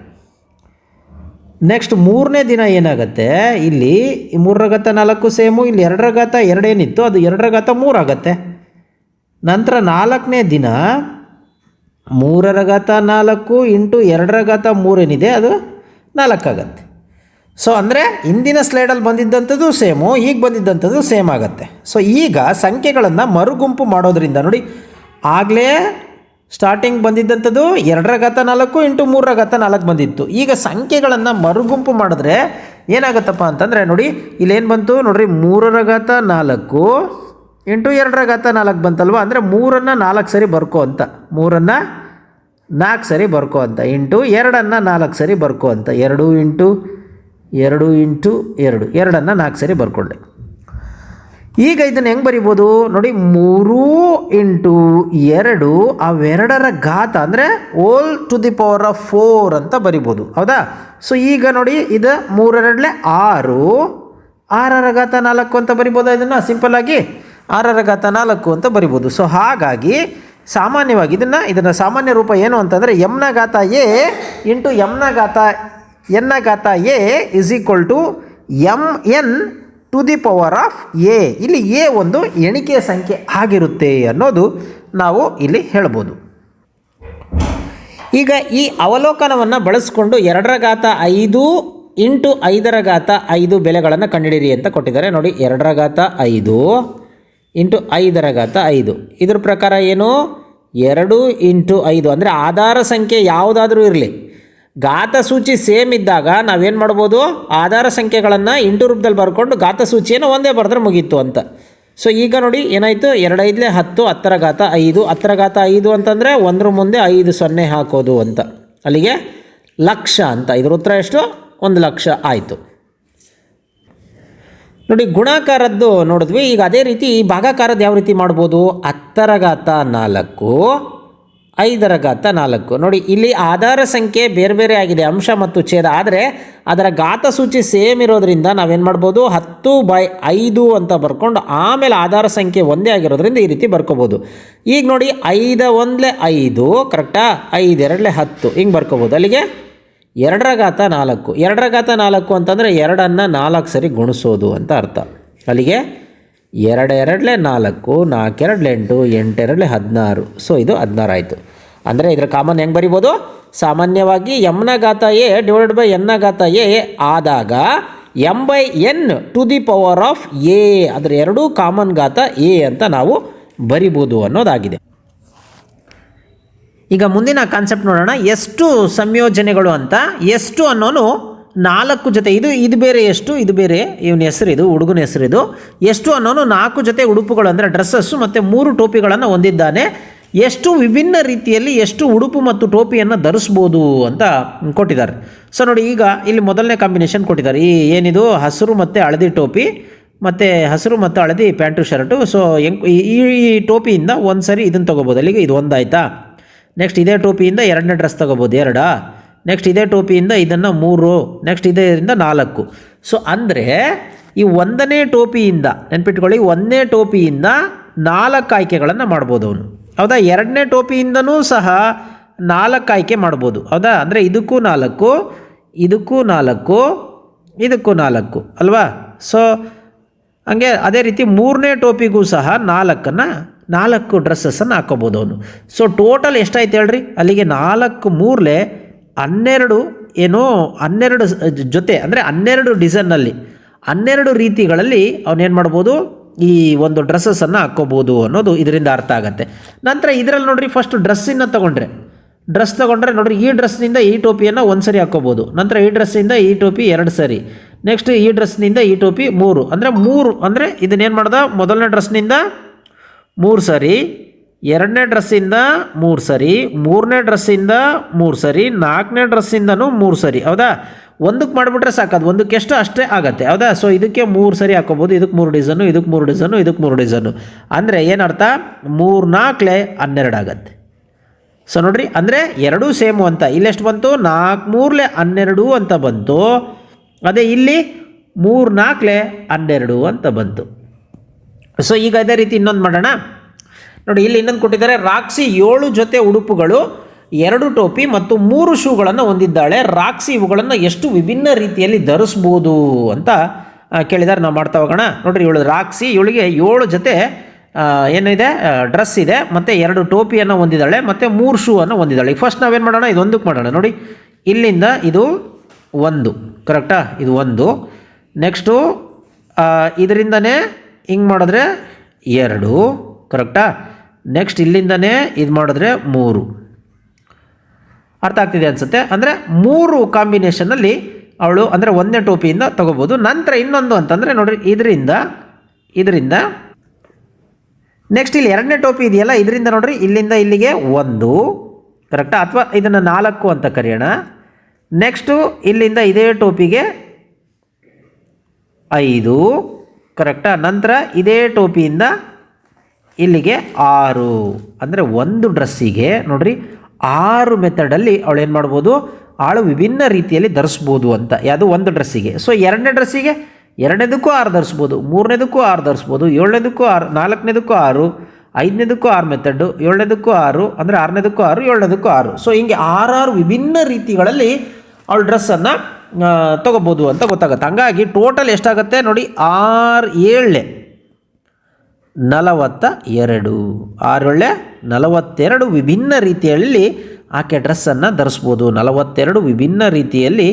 ನೆಕ್ಸ್ಟ್ 3ನೇ ದಿನ ಏನಾಗುತ್ತೆ, ಇಲ್ಲಿ 3^4 ಸೇಮು, ಇಲ್ಲಿ 2^2 ಏನಿತ್ತು ಅದು 2^3 ಆಗುತ್ತೆ. ನಂತರ 4ನೇ ದಿನ 3^4 ಇಂಟು 2^3 ಏನಿದೆ ಅದು 4 ಆಗುತ್ತೆ. ಸೊ ಅಂದರೆ ಹಿಂದಿನ ಸ್ಲೈಡಲ್ಲಿ ಬಂದಿದ್ದಂಥದ್ದು ಸೇಮು, ಈಗ ಬಂದಿದ್ದಂಥದ್ದು ಸೇಮ್ ಆಗುತ್ತೆ. ಸೊ ಈಗ ಸಂಖ್ಯೆಗಳನ್ನು ಮರುಗುಂಪು ಮಾಡೋದ್ರಿಂದ ನೋಡಿ, ಆಗಲೇ ಸ್ಟಾರ್ಟಿಂಗ್ ಬಂದಿದ್ದಂಥದ್ದು 2^4 ಇಂಟು 3^4 ಬಂದಿತ್ತು. ಈಗ ಸಂಖ್ಯೆಗಳನ್ನು ಮರುಗುಂಪು ಮಾಡಿದ್ರೆ ಏನಾಗುತ್ತಪ್ಪ ಅಂತಂದರೆ ನೋಡಿ, ಇಲ್ಲೇನು ಬಂತು ನೋಡ್ರಿ, 3^4 ಇಂಟು 2^4 ಬಂತಲ್ವ. ಅಂದರೆ 3ಅನ್ನು 4 ಸರಿ ಬರ್ಕೋ ಅಂತ, 3ಅನ್ನು 4 ಸರಿ ಬರ್ಕೋ ಅಂತ, ಇಂಟು 2ಅನ್ನು 4 ಸರಿ ಬರ್ಕೋ ಅಂತ, 2 ಇಂಟು 2 ಇಂಟು 2 2ಅನ್ನು 4 ಸರಿ ಬರ್ಕೊಂಡೆ. ಈಗ ಇದನ್ನು ಹೆಂಗೆ ಬರಿಬೋದು ನೋಡಿ, 3 ಇಂಟು 2 ಅವೆರಡರ ಘಾತ ಅಂದರೆ whole to the power of 4 ಅಂತ ಬರಿಬೋದು. ಹೌದಾ. ಸೊ ಈಗ ನೋಡಿ, ಇದು 3 2 6, 6^4 ಅಂತ ಬರಿಬೋದಾ. ಇದನ್ನು ಸಿಂಪಲ್ಲಾಗಿ 6^4 ಅಂತ ಬರಿಬೋದು. ಸೊ ಹಾಗಾಗಿ ಸಾಮಾನ್ಯವಾಗಿ ಇದನ್ನು ಸಾಮಾನ್ಯ ರೂಪ ಏನು ಅಂತಂದರೆ ಎಮ್ನ ಘಾತ ಎ ಇಂಟು ಎನ್ನ ಘಾತ A is equal to mn to the power of A. ಇಲ್ಲಿ ಎ ಒಂದು ಎಣಿಕೆಯ ಸಂಖ್ಯೆ ಆಗಿರುತ್ತೆ ಅನ್ನೋದು ನಾವು ಇಲ್ಲಿ ಹೇಳ್ಬೋದು. ಈಗ ಈ ಅವಲೋಕನವನ್ನು ಬಳಸ್ಕೊಂಡು 2^5 ಇಂಟು 5^5 ಬೆಲೆಗಳನ್ನು ಕಂಡುಹಿಡಿಯಿರಿ ಅಂತ ಕೊಟ್ಟಿದ್ದಾರೆ ನೋಡಿ. 2^5 ಇಂಟು 5 ಇದ್ರ ಪ್ರಕಾರ ಏನು 2 ಇಂಟು 5 ಅಂದರೆ ಆಧಾರ ಸಂಖ್ಯೆ ಯಾವುದಾದ್ರೂ ಇರಲಿ, ಘಾತ ಸೂಚಿ ಸೇಮ್ ಇದ್ದಾಗ ನಾವೇನು ಮಾಡ್ಬೋದು, ಆಧಾರ ಸಂಖ್ಯೆಗಳನ್ನು ಇಂಟು ರೂಪದಲ್ಲಿ ಬರ್ಕೊಂಡು ಘಾತ ಸೂಚಿಯನ್ನು ಒಂದೇ ಬರೆದ್ರೆ ಮುಗೀತು ಅಂತ. ಸೊ ಈಗ ನೋಡಿ ಏನಾಯಿತು, 2 5 10, 10 ಅಂತಂದರೆ 1 ಮುಂದೆ 5 0 ಹಾಕೋದು ಅಂತ, ಅಲ್ಲಿಗೆ ಲಕ್ಷ ಅಂತ. ಇದ್ರ ಉತ್ತರ ಎಷ್ಟು, 1 ಲಕ್ಷ ಆಯಿತು. ನೋಡಿ ಗುಣಾಕಾರದ್ದು ನೋಡಿದ್ವಿ. ಈಗ ಅದೇ ರೀತಿ ಭಾಗಾಕಾರದ್ದು ಯಾವ ರೀತಿ ಮಾಡ್ಬೋದು, 10⁴ 5⁴ ನೋಡಿ ಇಲ್ಲಿ ಆಧಾರ ಸಂಖ್ಯೆ ಬೇರೆ ಬೇರೆ ಆಗಿದೆ, ಅಂಶ ಮತ್ತು ಛೇದ, ಆದರೆ ಅದರ ಘಾತ ಸೂಚಿ ಸೇಮ್ ಇರೋದ್ರಿಂದ ನಾವೇನು ಮಾಡ್ಬೋದು, 10/5 ಅಂತ ಬರ್ಕೊಂಡು ಆಮೇಲೆ ಆಧಾರ ಸಂಖ್ಯೆ ಒಂದೇ ಆಗಿರೋದ್ರಿಂದ ಈ ರೀತಿ ಬರ್ಕೋಬೋದು. ಈಗ ನೋಡಿ 5 1 5 ಕರೆಕ್ಟಾ, 5 2 10 ಹಿಂಗೆ ಬರ್ಕೋಬೋದು. ಅಲ್ಲಿಗೆ 2⁴ 2⁴ ಅಂತಂದರೆ 2ಅನ್ನು 4 ಸರಿ ಗುಣಿಸೋದು ಅಂತ ಅರ್ಥ. ಅಲ್ಲಿಗೆ 2 2 4, 4 2 8, 8 2 16. ಸೊ ಇದು 16 ಆಯಿತು. ಅಂದರೆ ಇದರ ಕಾಮನ್ ಹೆಂಗೆ ಬರಿಬೋದು, ಸಾಮಾನ್ಯವಾಗಿ m⁴ / n⁴ ಆದಾಗ m/n⁴ ಅದರ ಎರಡೂ ಕಾಮನ್ ಘಾತ a ಅಂತ ನಾವು ಬರಿಬೋದು ಅನ್ನೋದಾಗಿದೆ. ಈಗ ಮುಂದಿನ ಕಾನ್ಸೆಪ್ಟ್ ನೋಡೋಣ, ಎಷ್ಟು ಸಂಯೋಜನೆಗಳು ಅಂತ. ಎಷ್ಟು ಅನ್ನೋನು 4 ಜೊತೆ, ಇದು ಬೇರೆ, ಎಷ್ಟು ಇದು ಬೇರೆ, ಇವನ ಹೆಸರು ಇದು, ಹುಡುಗನ ಹೆಸರು ಇದು. ಎಷ್ಟು ಅನ್ನೋನು 4 ಜೊತೆ ಉಡುಪುಗಳು ಅಂದರೆ ಡ್ರೆಸ್ಸಸ್ಸು ಮತ್ತು 3 ಟೋಪಿಗಳನ್ನು ಹೊಂದಿದ್ದಾನೆ. ಎಷ್ಟು ವಿಭಿನ್ನ ರೀತಿಯಲ್ಲಿ ಎಷ್ಟು ಉಡುಪು ಮತ್ತು ಟೋಪಿಯನ್ನು ಧರಿಸ್ಬೋದು ಅಂತ ಕೊಟ್ಟಿದ್ದಾರೆ. ಸೊ ನೋಡಿ, ಈಗ ಇಲ್ಲಿ ಮೊದಲನೇ ಕಾಂಬಿನೇಷನ್ ಕೊಟ್ಟಿದ್ದಾರೆ. ಏನಿದು, ಹಸಿರು ಮತ್ತು ಹಳದಿ ಟೋಪಿ ಮತ್ತು ಹಸಿರು ಮತ್ತು ಹಳದಿ ಪ್ಯಾಂಟು ಶರ್ಟು. ಸೊ ಈ ಟೋಪಿಯಿಂದ ಒಂದು ಸರಿ ಇದನ್ನು ತೊಗೋಬೋದು. ಅಲ್ಲಿಗೆ ಇದು 1 ಆಯಿತಾ. ನೆಕ್ಸ್ಟ್ ಇದೇ ಟೋಪಿಯಿಂದ 2ನೇ ಡ್ರೆಸ್ ತೊಗೋಬೋದು, 2. ನೆಕ್ಸ್ಟ್ ಇದೇ ಟೋಪಿಯಿಂದ ಇದನ್ನು 3, ನೆಕ್ಸ್ಟ್ ಇದರಿಂದ 4. ಸೊ ಅಂದರೆ ಈ 1ನೇ ಟೋಪಿಯಿಂದ ನೆನ್ಪಿಟ್ಕೊಳ್ಳಿ, 1ನೇ ಟೋಪಿಯಿಂದ 4 ಆಯ್ಕೆಗಳನ್ನು ಮಾಡ್ಬೋದು ಅವನು, ಹೌದಾ. 2ನೇ ಟೋಪಿಯಿಂದನೂ ಸಹ 4 ಆಯ್ಕೆ ಮಾಡ್ಬೋದು, ಹೌದಾ. ಅಂದರೆ ಇದಕ್ಕೂ 4, ಇದಕ್ಕೂ 4, ಇದಕ್ಕೂ 4 ಅಲ್ವಾ. ಸೊ ಹಂಗೆ ಅದೇ ರೀತಿ 3ನೇ ಟೋಪಿಗೂ ಸಹ 4 ಡ್ರೆಸ್ಸನ್ನು ಹಾಕೋಬೋದು ಅವನು. ಸೊ ಟೋಟಲ್ ಎಷ್ಟಾಯ್ತು ಹೇಳ್ರಿ, ಅಲ್ಲಿಗೆ 4 3 12 ಏನೋ 12 ಜೊತೆ ಅಂದರೆ 12 ಡಿಸೈನ್ನಲ್ಲಿ 12 ರೀತಿಗಳಲ್ಲಿ ಅವನೇನು ಮಾಡ್ಬೋದು, ಈ ಒಂದು ಡ್ರೆಸ್ಸನ್ನು ಹಾಕ್ಕೋಬೋದು ಅನ್ನೋದು ಇದರಿಂದ ಅರ್ಥ ಆಗುತ್ತೆ. ನಂತರ ಇದರಲ್ಲಿ ನೋಡ್ರಿ, ಫಸ್ಟ್ ಡ್ರೆಸ್ಸಿನ ತೊಗೊಂಡ್ರೆ ನೋಡ್ರಿ, ಈ ಡ್ರೆಸ್ನಿಂದ ಈ ಟೋಪಿಯನ್ನು 1 ಸರಿ ಹಾಕ್ಕೋಬೋದು. ನಂತರ ಈ ಡ್ರೆಸ್ಸಿಂದ ಈ ಟೋಪಿ 2 ಸರಿ, ನೆಕ್ಸ್ಟ್ ಈ ಡ್ರೆಸ್ನಿಂದ ಈ ಟೋಪಿ 3 ಅಂದರೆ ಇದನ್ನೇನು ಮಾಡ್ದ, ಮೊದಲನೇ ಡ್ರೆಸ್ನಿಂದ 3 ಸರಿ, 2ನೇ ಡ್ರೆಸ್ಸಿಂದ 3 ಸರಿ, 3ನೇ ಡ್ರೆಸ್ಸಿಂದ 3 ಸರಿ, 4ನೇ ಡ್ರೆಸ್ಸಿಂದನೂ 3 ಸರಿ, ಹೌದಾ. ಒಂದಕ್ಕೆ ಮಾಡಿಬಿಟ್ರೆ ಸಾಕದು, ಒಂದಕ್ಕೆ ಎಷ್ಟು ಅಷ್ಟೇ ಆಗುತ್ತೆ, ಹೌದಾ. ಸೊ ಇದಕ್ಕೆ 3 ಸರಿ ಹಾಕೋಬೋದು, ಇದಕ್ಕೆ 3 ಡಿಸೈನು, ಇದಕ್ಕೆ 3 ಡಿಸೈನು, ಇದಕ್ಕೆ 3 ಡಿಸೈನು. ಅಂದರೆ ಏನರ್ಥ, 3 4 12 ಆಗುತ್ತೆ. ಸೊ ನೋಡಿರಿ, ಅಂದರೆ ಎರಡೂ ಸೇಮು ಅಂತ. ಇಲ್ಲೆಷ್ಟು ಬಂತು, 4 3 12 ಅಂತ ಬಂತು. ಅದೇ ಇಲ್ಲಿ 3 4 12 ಅಂತ ಬಂತು. ಸೊ ಈಗ ಅದೇ ರೀತಿ ಇನ್ನೊಂದು ಮಾಡೋಣ ನೋಡಿ. ಇಲ್ಲಿ ಇನ್ನೊಂದು ಕೊಟ್ಟಿದ್ದಾರೆ, ರಾಕ್ಸಿ 7 ಜೊತೆ ಉಡುಪುಗಳು, 2 ಟೋಪಿ ಮತ್ತು 3 ಶೂಗಳನ್ನು ಹೊಂದಿದ್ದಾಳೆ. ರಾಕ್ಸಿ ಇವುಗಳನ್ನು ಎಷ್ಟು ವಿಭಿನ್ನ ರೀತಿಯಲ್ಲಿ ಧರಿಸ್ಬೋದು ಅಂತ ಕೇಳಿದ್ದಾರೆ. ನಾವು ಮಾಡ್ತಾ ಹೋಗೋಣ ನೋಡಿರಿ. ಇವಳು ರಾಕ್ಸಿ, ಇವಳಿಗೆ 7 ಜೊತೆ ಏನಿದೆ, ಡ್ರೆಸ್ ಇದೆ, ಮತ್ತು 2 ಟೋಪಿಯನ್ನು ಹೊಂದಿದ್ದಾಳೆ, ಮತ್ತು 3 ಶೂವನ್ನು ಹೊಂದಿದ್ದಾಳೆ. ಫಸ್ಟ್ ನಾವೇನು ಮಾಡೋಣ, ಇದೊಂದಕ್ಕೆ ಮಾಡೋಣ ನೋಡಿ. ಇಲ್ಲಿಂದ ಇದು 1 ಕರೆಕ್ಟಾ, ಇದು 1. ನೆಕ್ಸ್ಟು ಇದರಿಂದನೇ ಹಿಂಗೆ ಮಾಡಿದ್ರೆ 2 ಕರೆಕ್ಟಾ. ನೆಕ್ಸ್ಟ್ ಇಲ್ಲಿಂದನೇ ಇದು ಮಾಡಿದ್ರೆ 3. ಅರ್ಥ ಆಗ್ತಿದೆ ಅನಿಸುತ್ತೆ. ಅಂದರೆ 3 ಕಾಂಬಿನೇಷನಲ್ಲಿ ಅವಳು ಅಂದರೆ 1ನೇ ಟೋಪಿಯಿಂದ ತೊಗೋಬೋದು. ನಂತರ ಇನ್ನೊಂದು ಅಂತಂದರೆ ನೋಡಿರಿ, ಇದರಿಂದ ನೆಕ್ಸ್ಟ್ ಇಲ್ಲಿ 2ನೇ ಟೋಪಿ ಇದೆಯಲ್ಲ, ಇದರಿಂದ ನೋಡಿರಿ, ಇಲ್ಲಿಂದ ಇಲ್ಲಿಗೆ 1 ಕರೆಕ್ಟಾ, ಅಥವಾ ಇದನ್ನು 4 ಅಂತ ಕರೆಯೋಣ. ನೆಕ್ಸ್ಟು ಇಲ್ಲಿಂದ ಇದೇ ಟೋಪಿಗೆ 5 ಕರೆಕ್ಟಾ. ನಂತರ ಇದೇ ಟೋಪಿಯಿಂದ ಇಲ್ಲಿಗೆ 6. ಅಂದರೆ ಒಂದು ಡ್ರೆಸ್ಸಿಗೆ ನೋಡಿರಿ 6 ಮೆಥಡಲ್ಲಿ ಅವಳು ಏನು ಮಾಡ್ಬೋದು, ಆಳು ವಿಭಿನ್ನ ರೀತಿಯಲ್ಲಿ ಧರಿಸ್ಬೋದು ಅಂತ. ಯಾವುದು, ಒಂದು ಡ್ರೆಸ್ಸಿಗೆ. ಸೊ 2ನೇ ಡ್ರೆಸ್ಸಿಗೆ 2ನೇದಕ್ಕೂ 6 ಧರಿಸ್ಬೋದು, 3ನೇದಕ್ಕೂ 6 ಧರಿಸ್ಬೋದು, 7ನೇದಕ್ಕೂ 6, 4ನೇದಕ್ಕೂ 6, 5ನೇದಕ್ಕೂ 6 ಮೆಥಡು, 7ನೇದಕ್ಕೂ 6, ಅಂದರೆ 6ನೇದಕ್ಕೂ 6, 7ನೇದಕ್ಕೂ 6. ಸೊ ಹಿಂಗೆ 6 ವಿಭಿನ್ನ ರೀತಿಗಳಲ್ಲಿ ಅವಳು ಡ್ರೆಸ್ಸನ್ನು ತೊಗೋಬೋದು ಅಂತ ಗೊತ್ತಾಗುತ್ತೆ. ಹಂಗಾಗಿ ಟೋಟಲ್ ಎಷ್ಟಾಗುತ್ತೆ ನೋಡಿ, 6 7 42, 6 42 ವಿಭಿನ್ನ ರೀತಿಯಲ್ಲಿ ಆಕೆ ಡ್ರೆಸ್ಸನ್ನು ಧರಿಸ್ಬೋದು. 42 ವಿಭಿನ್ನ ರೀತಿಯಲ್ಲಿ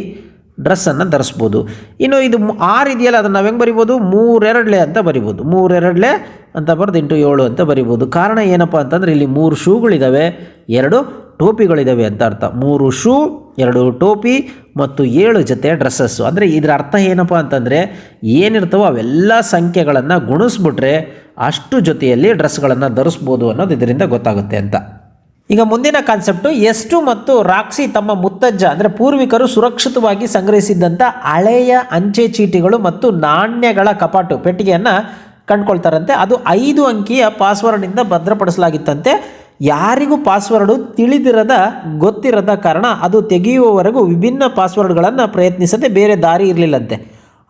ಡ್ರೆಸ್ಸನ್ನು ಧರಿಸ್ಬೋದು. ಇನ್ನು ಇದು 6 ಇದೆಯಲ್ಲ, ಅದನ್ನು ನಾವು ಹೆಂಗೆ ಬರಿಬೋದು, 3 2 ಅಂತ ಬರಿಬೋದು. 3 2 ಅಂತ ಬರೆದು ಇಂಟು 7 ಅಂತ ಬರಿಬೋದು. ಕಾರಣ ಏನಪ್ಪ ಅಂತಂದರೆ ಇಲ್ಲಿ 3 ಶೂಗಳಿದ್ದಾವೆ, 2 ಟೋಪಿಗಳಿದ್ದಾವೆ ಅಂತ ಅರ್ಥ. 3 ಶೂ, 2 ಟೋಪಿ ಮತ್ತು 7 ಜೊತೆ ಡ್ರೆಸ್ಸಸ್ಸು. ಅಂದರೆ ಇದರ ಅರ್ಥ ಏನಪ್ಪ ಅಂತಂದರೆ ಏನಿರ್ತವೋ ಅವೆಲ್ಲ ಸಂಖ್ಯೆಗಳನ್ನು ಗುಣಿಸ್ಬಿಟ್ರೆ ಅಷ್ಟು ಜೊತೆಯಲ್ಲಿ ಡ್ರೆಸ್ಗಳನ್ನು ಧರಿಸ್ಬೋದು ಅನ್ನೋದು ಇದರಿಂದ ಗೊತ್ತಾಗುತ್ತೆ ಅಂತ. ಈಗ ಮುಂದಿನ ಕಾನ್ಸೆಪ್ಟು, ಎಷ್ಟು ಮತ್ತು ರಾಕ್ಸಿ ತಮ್ಮ ಮುತ್ತಜ್ಜ ಅಂದರೆ ಪೂರ್ವಿಕರು ಸುರಕ್ಷಿತವಾಗಿ ಸಂಗ್ರಹಿಸಿದ್ದಂಥ ಹಳೆಯ ಅಂಚೆ ಚೀಟಿಗಳು ಮತ್ತು ನಾಣ್ಯಗಳ ಕಪಾಟು ಪೆಟ್ಟಿಗೆಯನ್ನು ಕಂಡುಕೊಳ್ತಾರಂತೆ. ಅದು 5 ಅಂಕಿಯ ಪಾಸ್ವರ್ಡ್ನಿಂದ ಭದ್ರಪಡಿಸಲಾಗಿತ್ತಂತೆ. ಯಾರಿಗೂ ಪಾಸ್ವರ್ಡು ಗೊತ್ತಿರದ ಕಾರಣ ಅದು ತೆಗೆಯುವವರೆಗೂ ವಿಭಿನ್ನ ಪಾಸ್ವರ್ಡ್ಗಳನ್ನು ಪ್ರಯತ್ನಿಸದೆ ಬೇರೆ ದಾರಿ ಇರಲಿಲ್ಲಂತೆ.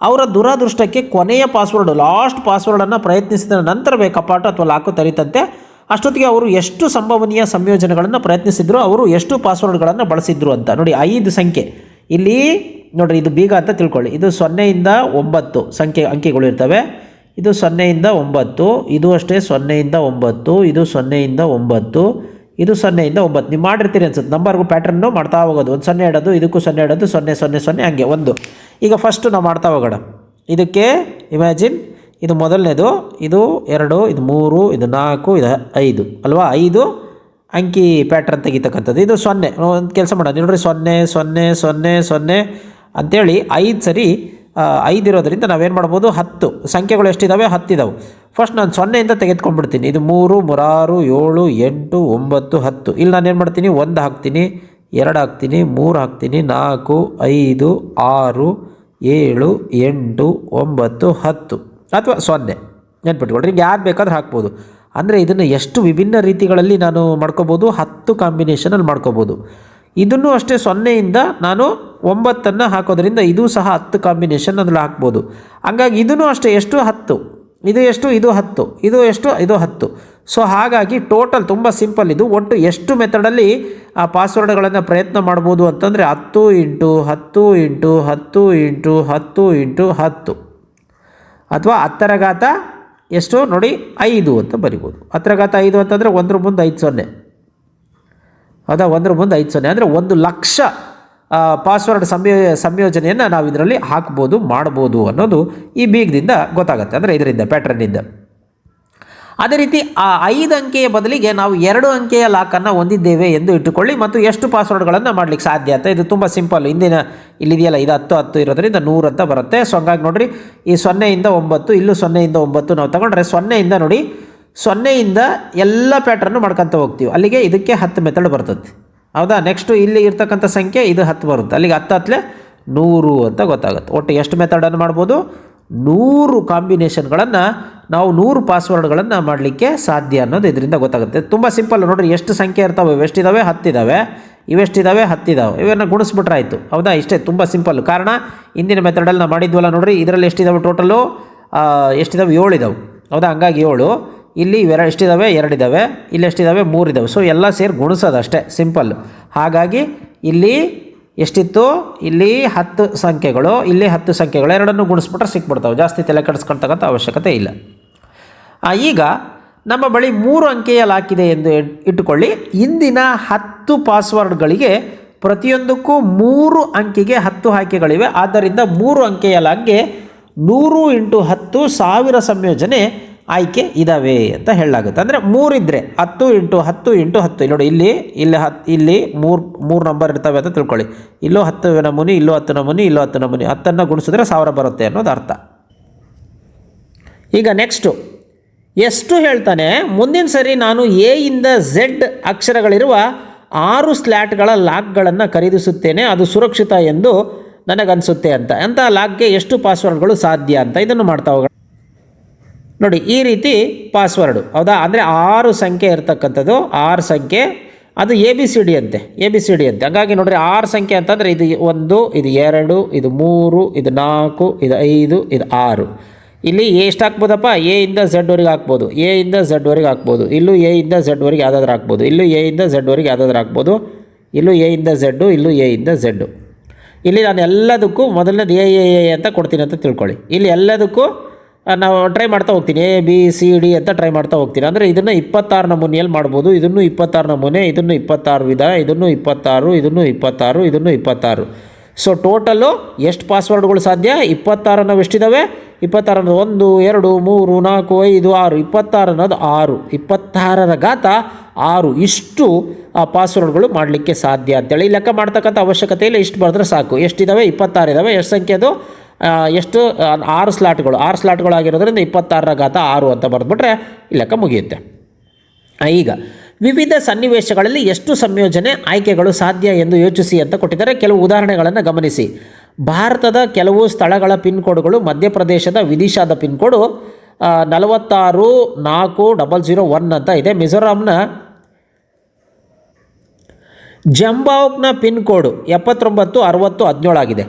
ಅವರ ದುರಾದೃಷ್ಟಕ್ಕೆ ಕೊನೆಯ ಪಾಸ್ವರ್ಡು, ಲಾಸ್ಟ್ ಪಾಸ್ವರ್ಡನ್ನು ಪ್ರಯತ್ನಿಸಿದ ನಂತರವೇ ಕಪಾಟು ಅಥವಾ ಲಾಕು ತೆರೀತಂತೆ. ಅಷ್ಟೊತ್ತಿಗೆ ಅವರು ಎಷ್ಟು ಸಂಭವನೀಯ ಸಂಯೋಜನೆಗಳನ್ನು ಪ್ರಯತ್ನಿಸಿದ್ರು, ಅವರು ಎಷ್ಟು ಪಾಸ್ವರ್ಡ್ಗಳನ್ನು ಬಳಸಿದ್ರು ಅಂತ ನೋಡಿ. 5 ಸಂಖ್ಯೆ ಇಲ್ಲಿ ನೋಡಿರಿ, ಇದು ಬೀಗ ಅಂತ ತಿಳ್ಕೊಳ್ಳಿ. ಇದು 0 ಇಂದ 9 ಸಂಖ್ಯೆ ಅಂಕಿಗಳು ಇರ್ತವೆ. ಇದು 0 ಇಂದ 9, ಇದು ಅಷ್ಟೇ 0 ಇಂದ 9, ಇದು 0 ಇಂದ 9, ಇದು 0 ಇಂದ 9. ನೀವು ಮಾಡಿರ್ತೀರಿ ಅನ್ಸುತ್ತೆ, ನಂಬರ್ಗೂ ಪ್ಯಾಟ್ರನ್ನು ಮಾಡ್ತಾ ಹೋಗೋದು. ಒಂದು 0 ಇಡೋದು, ಇದಕ್ಕೂ 0 ಇಡೋದು, 0 0 0 ಹಂಗೆ ಒಂದು. ಈಗ ಫಸ್ಟು ನಾವು ಮಾಡ್ತಾ ಹೋಗೋಣ. ಇದಕ್ಕೆ ಇಮ್ಯಾಜಿನ್, ಇದು ಮೊದಲನೇದು, ಇದು 2, ಇದು 3, ಇದು 4, ಇದು 5 ಅಲ್ವಾ. 5 ಅಂಕಿ ಪ್ಯಾಟ್ರನ್ ತೆಗಿತಕ್ಕಂಥದ್ದು. ಇದು 0. ಒಂದು ಕೆಲಸ ಮಾಡೋಣ ನೋಡ್ರಿ, 0 0 0 0 ಅಂಥೇಳಿ 5 ಸರಿ 5 ಇರೋದ್ರಿಂದ ನಾವೇನು ಮಾಡ್ಬೋದು, 10 ಸಂಖ್ಯೆಗಳು ಎಷ್ಟಿದ್ದಾವೆ, 10 ಇದ್ದಾವೆ. ಫಸ್ಟ್ ನಾನು 0 ಇಂದ ತೆಗೆದುಕೊಂಡ್ಬಿಡ್ತೀನಿ. ಇದು 3 3 6 7 8 9 10. ಇಲ್ಲಿ ನಾನು ಏನು ಮಾಡ್ತೀನಿ, 1 ಹಾಕ್ತೀನಿ, 2 ಹಾಕ್ತೀನಿ, 3 ಹಾಕ್ತೀನಿ, 4 5 6 7 8 9 10 ಅಥವಾ 0 ನೆನ್ಪಿಟ್ಕೊಳ್ರಿ. ಈಗ ಯಾರು ಬೇಕಾದ್ರೆ ಹಾಕ್ಬೋದು. ಅಂದರೆ ಇದನ್ನು ಎಷ್ಟು ವಿಭಿನ್ನ ರೀತಿಗಳಲ್ಲಿ ನಾನು ಮಾಡ್ಕೋಬೋದು, 10 ಕಾಂಬಿನೇಷನಲ್ಲಿ ಮಾಡ್ಕೋಬೋದು. ಇದನ್ನು ಅಷ್ಟೇ 0 ಇಂದ ನಾನು 9 ಹಾಕೋದ್ರಿಂದ ಇದು ಸಹ 10 ಕಾಂಬಿನೇಷನ್ ಅದರಲ್ಲಿ ಹಾಕ್ಬೋದು. ಹಂಗಾಗಿ ಇದನ್ನು ಅಷ್ಟೇ ಎಷ್ಟು, 10, ಇದು ಎಷ್ಟು, ಇದು 10, ಇದು ಎಷ್ಟು, ಇದು 10. ಸೊ ಹಾಗಾಗಿ ಟೋಟಲ್ ತುಂಬ ಸಿಂಪಲ್. ಇದು ಒಟ್ಟು ಎಷ್ಟು ಮೆಥಡಲ್ಲಿ ಆ ಪಾಸ್ವರ್ಡ್ಗಳನ್ನು ಪ್ರಯತ್ನ ಮಾಡ್ಬೋದು ಅಂತಂದರೆ 10 × 10 × 10 × 10 × 10 ಅಥವಾ 10 ರ ಘಾತ ಎಷ್ಟು ನೋಡಿ 5 ಅಂತ ಬರಿಬೋದು. 10 ರ ಘಾತ 5 ಅಂತಂದರೆ 1 ಮುಂದೆ 5 0, ಹೌದಾ. 1 ಮುಂದೆ 5 0 ಅಂದರೆ 1,00,000 ಪಾಸ್ವರ್ಡ್ ಸಂಯೋಜನೆಯನ್ನು ನಾವು ಇದರಲ್ಲಿ ಹಾಕ್ಬೋದು, ಮಾಡ್ಬೋದು ಅನ್ನೋದು ಈ ಬೀಗದಿಂದ ಗೊತ್ತಾಗುತ್ತೆ. ಅಂದರೆ ಇದರಿಂದ ಪ್ಯಾಟ್ರನ್ನಿಂದ. ಅದೇ ರೀತಿ ಆ 5 ಅಂಕೆಯ ಬದಲಿಗೆ ನಾವು 2 ಅಂಕೆಯ ಲಾಕನ್ನು ಹೊಂದಿದ್ದೇವೆ ಎಂದು ಇಟ್ಟುಕೊಳ್ಳಿ ಮತ್ತು ಎಷ್ಟು ಪಾಸ್ವರ್ಡ್ಗಳನ್ನು ಮಾಡಲಿಕ್ಕೆ ಸಾಧ್ಯ ಅಂತ. ಇದು ತುಂಬ ಸಿಂಪಲ್. ಹಿಂದಿನ ಇಲ್ಲಿದೆಯಲ್ಲ, ಇದು 10 10 ಇರೋದ್ರಿಂದ 100 ಅಂತ ಬರುತ್ತೆ. ಸೊ ಹಂಗಾಗಿ ನೋಡಿರಿ, ಈ 0 ಇಂದ 9, ಇಲ್ಲೂ 0 ಇಂದ 9 ನಾವು ತಗೊಂಡ್ರೆ 0 ಇಂದ ನೋಡಿ, 0 ಇಂದ ಎಲ್ಲ ಪ್ಯಾಟ್ರನ್ನು ಮಾಡ್ಕೊತ ಹೋಗ್ತೀವಿ. ಅಲ್ಲಿಗೆ ಇದಕ್ಕೆ 10 ಮೆಥಡ್ ಬರ್ತದೆ, ಹೌದಾ. ನೆಕ್ಸ್ಟು ಇಲ್ಲಿ ಇರ್ತಕ್ಕಂಥ ಸಂಖ್ಯೆ ಇದು 10 ಬರುತ್ತೆ. ಅಲ್ಲಿಗೆ 10 10 100 ಅಂತ ಗೊತ್ತಾಗುತ್ತೆ. ಒಟ್ಟು ಎಷ್ಟು ಮೆಥಡನ್ನು ಮಾಡ್ಬೋದು, 100 ಕಾಂಬಿನೇಷನ್ಗಳನ್ನು ನಾವು 100 ಪಾಸ್ವರ್ಡ್ಗಳನ್ನು ಮಾಡಲಿಕ್ಕೆ ಸಾಧ್ಯ ಅನ್ನೋದು ಇದರಿಂದ ಗೊತ್ತಾಗುತ್ತೆ. ತುಂಬ ಸಿಂಪಲ್ ನೋಡಿರಿ. ಎಷ್ಟು ಸಂಖ್ಯೆ ಇರ್ತಾವೆ, ಎಷ್ಟಿದ್ದಾವೆ, 10 ಇದ್ದಾವೆ, ಇವೆಷ್ಟಿದ್ದಾವೆ, 10 ಇದ್ದಾವೆ. ಇವನ್ನು ಗುಣಿಸ್ಬಿಟ್ರೆ ಆಯಿತು, ಹೌದಾ. ಇಷ್ಟೇ, ತುಂಬ ಸಿಂಪಲ್. ಕಾರಣ ಹಿಂದಿನ ಮೆಥಡಲ್ಲಿ ನಾವು ಮಾಡಿದ್ವಲ್ಲ ನೋಡಿರಿ, ಇದರಲ್ಲಿ ಎಷ್ಟಿದ್ದಾವೆ ಟೋಟಲು, ಎಷ್ಟಿದ್ದಾವೆ, 7 ಇದ್ದಾವೆ, ಹೌದಾ. ಹಂಗಾಗಿ 7, ಇಲ್ಲಿ ಎಷ್ಟಿದ್ದಾವೆ, 2 ಇದ್ದಾವೆ, ಇಲ್ಲಿ ಎಷ್ಟಿದ್ದಾವೆ, 3 ಇದ್ದಾವೆ. ಸೊ ಎಲ್ಲ ಸೇರಿ ಗುಣಿಸೋದು ಅಷ್ಟೇ, ಸಿಂಪಲ್. ಹಾಗಾಗಿ ಇಲ್ಲಿ ಎಷ್ಟಿತ್ತು, ಇಲ್ಲಿ 10 ಸಂಖ್ಯೆಗಳು, ಇಲ್ಲಿ 10 ಸಂಖ್ಯೆಗಳು, ಎರಡನ್ನು ಗುಣಿಸ್ಬಿಟ್ರೆ ಸಿಕ್ಬಿಡ್ತಾವೆ. ಜಾಸ್ತಿ ತಲೆ ಕೆಡಿಸ್ಕೊಳ್ತಕ್ಕಂಥ ಅವಶ್ಯಕತೆ ಇಲ್ಲ. ಈಗ ನಮ್ಮ ಬಳಿ 3 ಅಂಕೆಯ ಲಾಕ್ ಇದೆ ಎಂದು ಇಟ್ಟುಕೊಳ್ಳಿ. ಇಂದಿನ 10 ಪಾಸ್ವರ್ಡ್ಗಳಿಗೆ ಪ್ರತಿಯೊಂದಕ್ಕೂ 3 ಅಂಕಿಗೆ 10 ಆಯ್ಕೆಗಳಿವೆ. ಆದ್ದರಿಂದ 3 ಅಂಕೆಯ ಲಾಕ್ಗೆ 100 × 10 1000 ಸಂಯೋಜನೆ ಆಯ್ಕೆ ಇದ್ದಾವೆ ಅಂತ ಹೇಳಲಾಗುತ್ತೆ. ಅಂದರೆ 3 ಇದ್ದರೆ 10 × 10 × 10. ಇಲ್ಲಿ ನೋಡಿ, ಇಲ್ಲಿ 3 ನಂಬರ್ ಇರ್ತವೆ ಅಂತ ತಿಳ್ಕೊಳ್ಳಿ. ಇಲ್ಲೂ 10 ನಮೂನಿ, ಇಲ್ಲೂ 10 ನಮೂನಿ, ಇಲ್ಲೂ 10 ನಮೂನಿ. 10 ಗುಣಿಸಿದ್ರೆ 1000 ಬರುತ್ತೆ ಅನ್ನೋದು ಅರ್ಥ. ಈಗ ನೆಕ್ಸ್ಟು ಎಷ್ಟು ಹೇಳ್ತಾನೆ, ಮುಂದಿನ ಸರಿ ನಾನು ಎ ಇಂದ ಝೆಡ್ ಅಕ್ಷರಗಳಿರುವ 6 ಸ್ಲ್ಯಾಟ್ಗಳ ಲಾಕ್ಗಳನ್ನು ಖರೀದಿಸುತ್ತೇನೆ, ಅದು ಸುರಕ್ಷಿತ ಎಂದು ನನಗನ್ನಿಸುತ್ತೆ ಅಂತ ಲಾಕ್ಗೆ ಎಷ್ಟು ಪಾಸ್ವರ್ಡ್ಗಳು ಸಾಧ್ಯ ಅಂತ ಇದನ್ನು ಮಾಡ್ತಾ ಹೋಗೋಣ. ನೋಡಿ, ಈ ರೀತಿ ಪಾಸ್ವರ್ಡು, ಹೌದಾ. ಅಂದರೆ 6 ಸಂಖ್ಯೆ ಇರ್ತಕ್ಕಂಥದ್ದು, 6 ಸಂಖ್ಯೆ, ಅದು ABCD ಅಂತೆ, ABCD ಅಂತೆ. ಹಾಗಾಗಿ ನೋಡಿರಿ, 6 ಸಂಖ್ಯೆ ಅಂತಂದರೆ ಇದು 1, ಇದು 2, ಇದು 3, ಇದು 4, ಇದು 5, ಇದು 6. ಇಲ್ಲಿ ಎಷ್ಟು ಹಾಕ್ಬೋದಪ್ಪ, ಎ ಇಂದ ಝೆಡ್ವರೆಗೆ ಹಾಕ್ಬೋದು, ಎ ಇಂದ ಝೆಡ್ವರೆಗೆ ಹಾಕ್ಬೋದು. ಇಲ್ಲೂ ಎ ಇಂದ ಝೆಡ್ವರೆಗೆ ಯಾವುದಾದ್ರೂ ಹಾಕ್ಬೋದು, ಇಲ್ಲೂ ಎ ಇಂದ ಝೆಡ್ವರೆಗೆ ಯಾವುದಾದ್ರೂ ಹಾಕ್ಬೋದು, ಇಲ್ಲೂ ಎ ಇಂದ ಝೆಡ್ಡು, ಇಲ್ಲೂ ಎ ಇಂದ ಝೆಡ್ಡು. ಇಲ್ಲಿ ನಾನು ಎಲ್ಲದಕ್ಕೂ ಮೊದಲನೇದು ಎ ಅಂತ ಕೊಡ್ತೀನಿ ಅಂತ ತಿಳ್ಕೊಳ್ಳಿ. ಇಲ್ಲಿ ಎಲ್ಲದಕ್ಕೂ ನಾವು ಟ್ರೈ ಮಾಡ್ತಾ ಹೋಗ್ತೀನಿ, ABCD ಅಂತ ಟ್ರೈ ಮಾಡ್ತಾ ಹೋಗ್ತೀನಿ. ಅಂದರೆ ಇದನ್ನು 26 ನಮೂನೆಯಲ್ಲಿ ಮಾಡ್ಬೋದು. ಇದನ್ನು 26 ನಮೂನೆ, ಇದನ್ನು 26 ವಿಧ, ಇದನ್ನು 26, ಇದನ್ನು 26, ಇದನ್ನು 26. ಸೊ ಟೋಟಲ್ಲು ಎಷ್ಟು ಪಾಸ್ವರ್ಡ್ಗಳು ಸಾಧ್ಯ? 26 ನಾವು ಎಷ್ಟಿದ್ದಾವೆ? 26 ಅನ್ನೋದು 1 2 3 4 5 6, 26 ಅನ್ನೋದು 6, 26ರ ಘಾತ 6 ಇಷ್ಟು ಪಾಸ್ವರ್ಡ್ಗಳು ಮಾಡಲಿಕ್ಕೆ ಸಾಧ್ಯ ಅಂತೇಳಿ ಲೆಕ್ಕ ಮಾಡ್ತಕ್ಕಂಥ ಅವಶ್ಯಕತೆ ಇಲ್ಲ. ಇಷ್ಟು ಬರೆದ್ರೆ ಸಾಕು. ಎಷ್ಟಿದ್ದಾವೆ? 26 ಇದ್ದಾವೆ. ಎಷ್ಟು ಸಂಖ್ಯೆ ಅದು? ಎಷ್ಟು? 6 ಸ್ಲಾಟ್ಗಳು. 6 ಸ್ಲಾಟ್ಗಳು ಆಗಿರೋದ್ರಿಂದ 26ರ ಘಾತ 6 ಅಂತ ಬರೆದ್ಬಿಟ್ರೆ ಈ ಲೆಕ್ಕ ಮುಗಿಯುತ್ತೆ. ಈಗ ವಿವಿಧ ಸನ್ನಿವೇಶಗಳಲ್ಲಿ ಎಷ್ಟು ಸಂಯೋಜನೆ ಆಯ್ಕೆಗಳು ಸಾಧ್ಯ ಎಂದು ಯೋಚಿಸಿ ಅಂತ ಕೊಟ್ಟಿದ್ದಾರೆ. ಕೆಲವು ಉದಾಹರಣೆಗಳನ್ನು ಗಮನಿಸಿ. ಭಾರತದ ಕೆಲವು ಸ್ಥಳಗಳ ಪಿನ್ ಕೋಡ್ಗಳು ಮಧ್ಯಪ್ರದೇಶದ ವಿದಿಶಾದ ಪಿನ್ ಕೋಡು 464001 ಅಂತ ಇದೆ. ಮಿಜೋರಾಂನ ಜಂಬಾವ್ನ ಪಿನ್ ಕೋಡು 796017 ಆಗಿದೆ.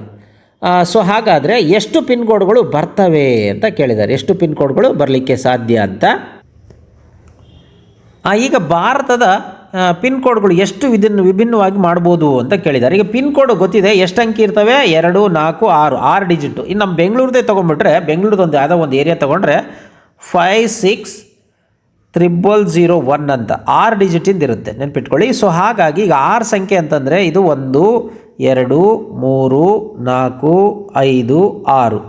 ಸೊ ಹಾಗಾದರೆ ಎಷ್ಟು ಪಿನ್ ಕೋಡ್ಗಳು ಬರ್ತವೆ ಅಂತ ಕೇಳಿದ್ದಾರೆ. ಎಷ್ಟು ಪಿನ್ ಕೋಡ್ಗಳು ಬರಲಿಕ್ಕೆ ಸಾಧ್ಯ ಅಂತ. ಈಗ ಭಾರತದ ಪಿನ್ ಕೋಡ್ಗಳು ಎಷ್ಟು ವಿಭಿನ್ನವಾಗಿ ಮಾಡ್ಬೋದು ಅಂತ ಕೇಳಿದ್ದಾರೆ. ಈಗ ಪಿನ್ ಕೋಡ್ ಗೊತ್ತಿದೆ, ಎಷ್ಟು ಅಂಕಿ ಇರ್ತವೆ? 2 4 6, 6 ಡಿಜಿಟು. ಇನ್ನು ನಮ್ಮ ಬೆಂಗಳೂರದೇ ತೊಗೊಂಡ್ಬಿಟ್ರೆ, ಬೆಂಗಳೂರದೊಂದು ಯಾವುದೋ ಒಂದು ಏರಿಯಾ ತೊಗೊಂಡ್ರೆ 560001 ಅಂತ 6 ಡಿಜಿಟಿಂದ ಇರುತ್ತೆ, ನೆನ್ಪಿಟ್ಕೊಳ್ಳಿ. ಸೊ ಹಾಗಾಗಿ ಈಗ 6 ಸಂಖ್ಯೆ ಅಂತಂದರೆ ಇದು 1 2 3 4 5 6.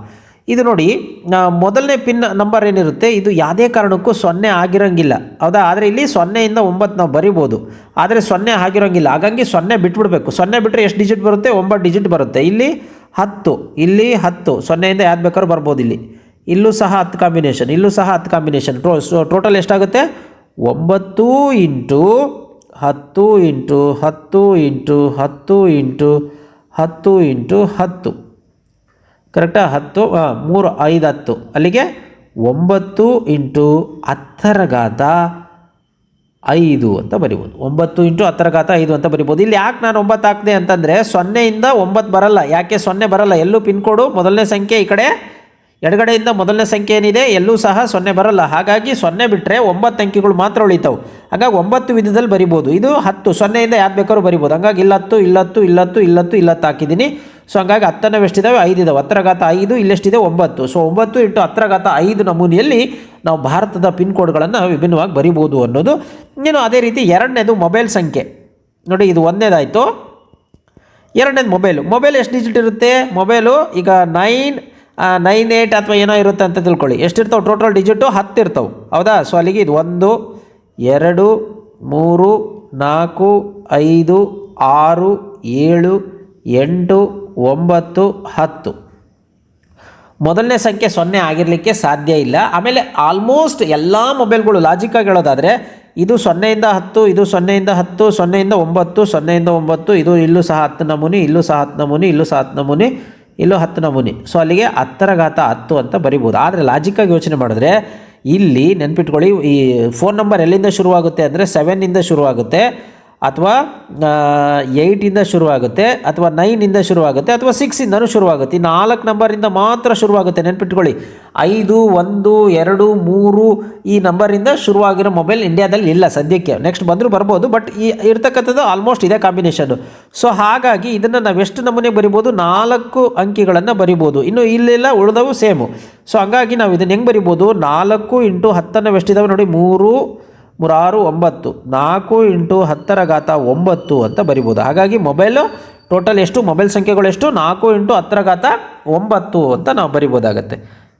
ಇದು ನೋಡಿ, ಮೊದಲನೇ ಪಿನ್ ನಂಬರ್ ಏನಿರುತ್ತೆ ಇದು ಯಾವುದೇ ಕಾರಣಕ್ಕೂ 0 ಆಗಿರೋಂಗಿಲ್ಲ, ಹೌದಾ? ಆದರೆ ಇಲ್ಲಿ 0ಇಂದ 9 ನಾವು ಬರಿಬೋದು, ಆದರೆ 0 ಆಗಿರೋಂಗಿಲ್ಲ. ಹಾಗಾಗಿ 0 ಬಿಟ್ಬಿಡ್ಬೇಕು. 0 ಬಿಟ್ಟರೆ ಎಷ್ಟು ಡಿಜಿಟ್ ಬರುತ್ತೆ? 9 ಡಿಜಿಟ್ ಬರುತ್ತೆ. ಇಲ್ಲಿ 10, ಇಲ್ಲಿ 10, 0ಇಂದ ಯಾವ್ದು ಬೇಕಾದ್ರೂ ಬರ್ಬೋದು. ಇಲ್ಲೂ ಸಹ 10 ಕಾಂಬಿನೇಷನ್, ಇಲ್ಲೂ ಸಹ 10 ಕಾಂಬಿನೇಷನ್. ಟೋಟಲ್ ಎಷ್ಟಾಗುತ್ತೆ? 9 into 10 into 10 into 10 into 10 into 10, ಕರೆಕ್ಟಾ? 10 3 5 10, ಅಲ್ಲಿಗೆ 9 ಇಂಟು 10ರ ಘಾತ 5 ಅಂತ ಬರಿಬೋದು. 9 ಇಂಟು 10ರ ಘಾತ 5 ಅಂತ ಬರಿಬೋದು. ಇಲ್ಲಿ ಯಾಕೆ ನಾನು 9 ಹಾಕಿದೆ ಅಂತಂದರೆ 0ಇಂದ 9 ಬರಲ್ಲ. ಯಾಕೆ 0 ಬರಲ್ಲ? ಎಲ್ಲೂ ಪಿನ್ ಕೋಡು ಮೊದಲನೇ ಸಂಖ್ಯೆ ಈ ಕಡೆ ಎಡಗಡೆಯಿಂದ ಮೊದಲನೇ ಸಂಖ್ಯೆ ಏನಿದೆ ಎಲ್ಲೂ ಸಹ 0 ಬರಲ್ಲ. ಹಾಗಾಗಿ 0 ಬಿಟ್ಟರೆ 9 ಅಂಕಿಗಳು ಮಾತ್ರ ಉಳಿತಾವೆ. ಹಾಗಾಗಿ 9 ವಿಧದಲ್ಲಿ ಬರಿಬೋದು. ಇದು 10, 0ಇಂದ ಯಾವ್ದು ಬೇಕಾದ್ರೂ ಬರಿಬೋದು. ಹಾಗಾಗಿ 10 10 10 10 10 ಹಾಕಿದ್ದೀನಿ. ಸೊ ಹಂಗಾಗಿ 10 ಎಷ್ಟಿದ್ದಾವೆ? 5 ಇದ್ದಾವೆ. 10ರ ಘಾತ 5, ಇಲ್ಲೆಷ್ಟಿದೆ? 9. ಸೊ 9 ಇಂಟು 10ರ ಘಾತ 5 ನಮೂನೆಯಲ್ಲಿ ನಾವು ಭಾರತದ ಪಿನ್ ಕೋಡ್ಗಳನ್ನು ವಿಭಿನ್ನವಾಗಿ ಬರಿಬೋದು ಅನ್ನೋದು. ಇನ್ನು ಅದೇ ರೀತಿ ಎರಡನೇದು ಮೊಬೈಲ್ ಸಂಖ್ಯೆ ನೋಡಿ. ಇದು ಒಂದನೇದಾಯಿತು. ಎರಡನೇದು ಮೊಬೈಲ್ ಎಷ್ಟು ಡಿಜಿಟ್ ಇರುತ್ತೆ? ಮೊಬೈಲು ಈಗ 998 ಅಥವಾ ಏನೋ ಇರುತ್ತೆ ಅಂತ ತಿಳ್ಕೊಳ್ಳಿ. ಎಷ್ಟಿರ್ತಾವೆ ಟೋಟಲ್ ಡಿಜಿಟು? 10 ಇರ್ತಾವೆ, ಹೌದಾ? ಸೊ ಅಲ್ಲಿಗೆ ಇದು 1 2 3 4 5 6 7 8 9 10. ಮೊದಲನೇ ಸಂಖ್ಯೆ 0 ಆಗಿರಲಿಕ್ಕೆ ಸಾಧ್ಯ ಇಲ್ಲ. ಆಮೇಲೆ ಆಲ್ಮೋಸ್ಟ್ ಎಲ್ಲ ಮೊಬೈಲ್ಗಳು ಲಾಜಿಕ್ಕಾಗಿ ಹೇಳೋದಾದರೆ ಇದು 0ಇಂದ 10, ಇದು 0ಇಂದ 10, 0ಇಂದ 9, 0ಇಂದ 9, ಇದು ಇಲ್ಲೂ ಸಹ 10 ನಮೂನಿ, ಇಲ್ಲೂ ಸಹ 10 ನಮೂನಿ, ಇಲ್ಲೂ ಸಹ 10 ನಮೂನಿ, ಇಲ್ಲೂ 10 ನಮೂನಿ. ಸೊ ಅಲ್ಲಿಗೆ 10ರ ಘಾತ 10 ಅಂತ ಬರಿಬೋದು. ಆದರೆ ಲಾಜಿಕ್ಕಾಗಿ ಯೋಚನೆ ಮಾಡಿದ್ರೆ ಇಲ್ಲಿ ನೆನ್ಪಿಟ್ಕೊಳ್ಳಿ, ಈ ಫೋನ್ ನಂಬರ್ ಎಲ್ಲಿಂದ ಶುರುವಾಗುತ್ತೆ ಅಂದರೆ 7ಇಂದ ಶುರುವಾಗುತ್ತೆ, ಅಥವಾ 8ಇಂದ ಶುರುವಾಗುತ್ತೆ, ಅಥವಾ 9ಇಂದ ಶುರುವಾಗುತ್ತೆ, ಅಥವಾ 6ಇಂದನೂ ಶುರುವಾಗುತ್ತೆ. ಈ 4 ನಂಬರಿಂದ ಮಾತ್ರ ಶುರುವಾಗುತ್ತೆ, ನೆನ್ಪಿಟ್ಕೊಳ್ಳಿ. 5 1 2 3 ಈ ನಂಬರಿಂದ ಶುರುವಾಗಿರೋ ಮೊಬೈಲ್ ಇಂಡಿಯಾದಲ್ಲಿ ಇಲ್ಲ ಸದ್ಯಕ್ಕೆ. ನೆಕ್ಸ್ಟ್ ಬಂದರೂ ಬರ್ಬೋದು, ಬಟ್ ಈ ಇರ್ತಕ್ಕಂಥದ್ದು ಆಲ್ಮೋಸ್ಟ್ ಇದೇ ಕಾಂಬಿನೇಷನ್ನು. ಸೊ ಹಾಗಾಗಿ ಇದನ್ನು ನಾವು ಎಷ್ಟು ನಮೂನೆ ಬರಿಬೋದು? 4 ಅಂಕಿಗಳನ್ನು ಬರಿಬೋದು. ಇನ್ನು ಇಲ್ಲೆಲ್ಲ ಉಳಿದವು ಸೇಮು. ಸೊ ಹಂಗಾಗಿ ನಾವು ಇದನ್ನು ಹೆಂಗೆ ಬರಿಬೋದು? 4 ಇಂಟು 10 ಎಷ್ಟಿದ್ದಾವೆ ನೋಡಿ? 3 6 9, 4 ಇಂಟು 10ರ ಘಾತ 9 ಅಂತ ಬರಿಬೋದು. ಹಾಗಾಗಿ ಮೊಬೈಲು ಟೋಟಲ್ ಎಷ್ಟು? ಮೊಬೈಲ್ ಸಂಖ್ಯೆಗಳು ಎಷ್ಟು? 4 ಇಂಟು 10ರ ಘಾತ 9 ಅಂತ ನಾವು ಬರಿಬೋದಾಗತ್ತೆ.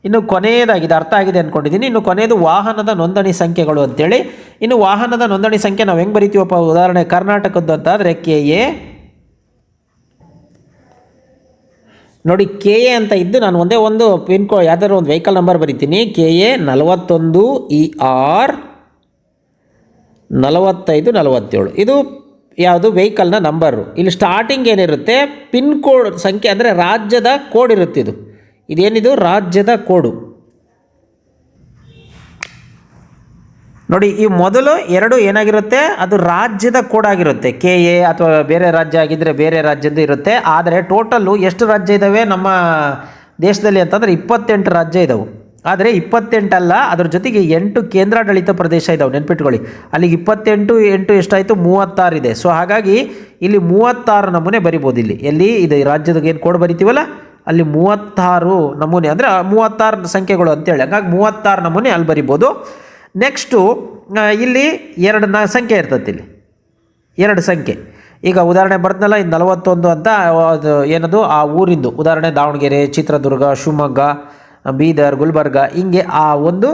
ಇನ್ನು ಕೊನೆಯದಾಗಿದೆ, ಅರ್ಥ ಆಗಿದೆ ಅಂದ್ಕೊಂಡಿದ್ದೀನಿ. ಇನ್ನು ಕೊನೆಯದು ವಾಹನದ ನೋಂದಣಿ ಸಂಖ್ಯೆಗಳು ಅಂತೇಳಿ. ಇನ್ನು ವಾಹನದ ನೋಂದಣಿ ಸಂಖ್ಯೆ ನಾವು ಹೆಂಗೆ ಬರಿತೀವಪ್ಪ? ಉದಾಹರಣೆ ಕರ್ನಾಟಕದ್ದು ಅಂತಾದರೆ KA ನೋಡಿ, KA ಅಂತ ಇದ್ದು ನಾನು ಒಂದೇ ಒಂದು ಪಿನ್ ಕೋಡ್ ಯಾವ್ದಾದ್ರು ಒಂದು ವೆಹಿಕಲ್ ನಂಬರ್ ಬರಿತೀನಿ. KA 41 ER 45 47. ಇದು ಯಾವುದು? ವೆಹಿಕಲ್ನ ನಂಬರು. ಇಲ್ಲಿ ಸ್ಟಾರ್ಟಿಂಗ್ ಏನಿರುತ್ತೆ? ಪಿನ್ ಕೋಡ್ ಸಂಖ್ಯೆ ಅಂದರೆ ರಾಜ್ಯದ ಕೋಡ್ ಇರುತ್ತೆ. ಇದೇನಿದು? ರಾಜ್ಯದ ಕೋಡು ನೋಡಿ. ಈ ಮೊದಲು 2 ಏನಾಗಿರುತ್ತೆ? ಅದು ರಾಜ್ಯದ ಕೋಡ್ ಆಗಿರುತ್ತೆ. KA ಅಥವಾ ಬೇರೆ ರಾಜ್ಯ ಆಗಿದ್ದರೆ ಬೇರೆ ರಾಜ್ಯದ್ದು ಇರುತ್ತೆ. ಆದರೆ ಟೋಟಲ್ಲು ಎಷ್ಟು ರಾಜ್ಯ ಇದ್ದಾವೆ ನಮ್ಮ ದೇಶದಲ್ಲಿ ಅಂತಂದರೆ 28 ರಾಜ್ಯ ಇದ್ದಾವೆ. ಆದರೆ 28 ಅಲ್ಲ, ಅದ್ರ ಜೊತೆಗೆ 8 ಕೇಂದ್ರಾಡಳಿತ ಪ್ರದೇಶ ಇದ್ದಾವೆ, ನೆನ್ಪಿಟ್ಕೊಳ್ಳಿ. ಅಲ್ಲಿಗೆ 28 8 ಎಷ್ಟಾಯಿತು? 36 ಇದೆ. ಸೊ ಹಾಗಾಗಿ ಇಲ್ಲಿ 36 ನಮೂನೆ ಬರಿಬೋದು. ಎಲ್ಲಿ ಇದು ರಾಜ್ಯದ ಏನು ಕೋಡ್ ಬರಿತೀವಲ್ಲ ಅಲ್ಲಿ 36 ನಮೂನೆ ಅಂದರೆ 36 ಸಂಖ್ಯೆಗಳು ಅಂತೇಳಿ. ಹಾಗಾಗಿ 36 ನಮೂನೆ ಅಲ್ಲಿ ಬರಿಬೋದು. ನೆಕ್ಸ್ಟು ಇಲ್ಲಿ 2 ಸಂಖ್ಯೆ ಇರ್ತದೆ. ಇಲ್ಲಿ 2 ಸಂಖ್ಯೆ. ಈಗ ಉದಾಹರಣೆ ಬರ್ತನಲ್ಲ ಇದು 41 ಅಂತ ಅದು ಏನದು ಆ ಊರಿಂದು ಉದಾಹರಣೆ ದಾವಣಗೆರೆ, ಚಿತ್ರದುರ್ಗ, ಶಿವಮೊಗ್ಗ, ಬೀದರ್, ಗುಲ್ಬರ್ಗ ಹಿಂಗೆ ಆ ಒಂದು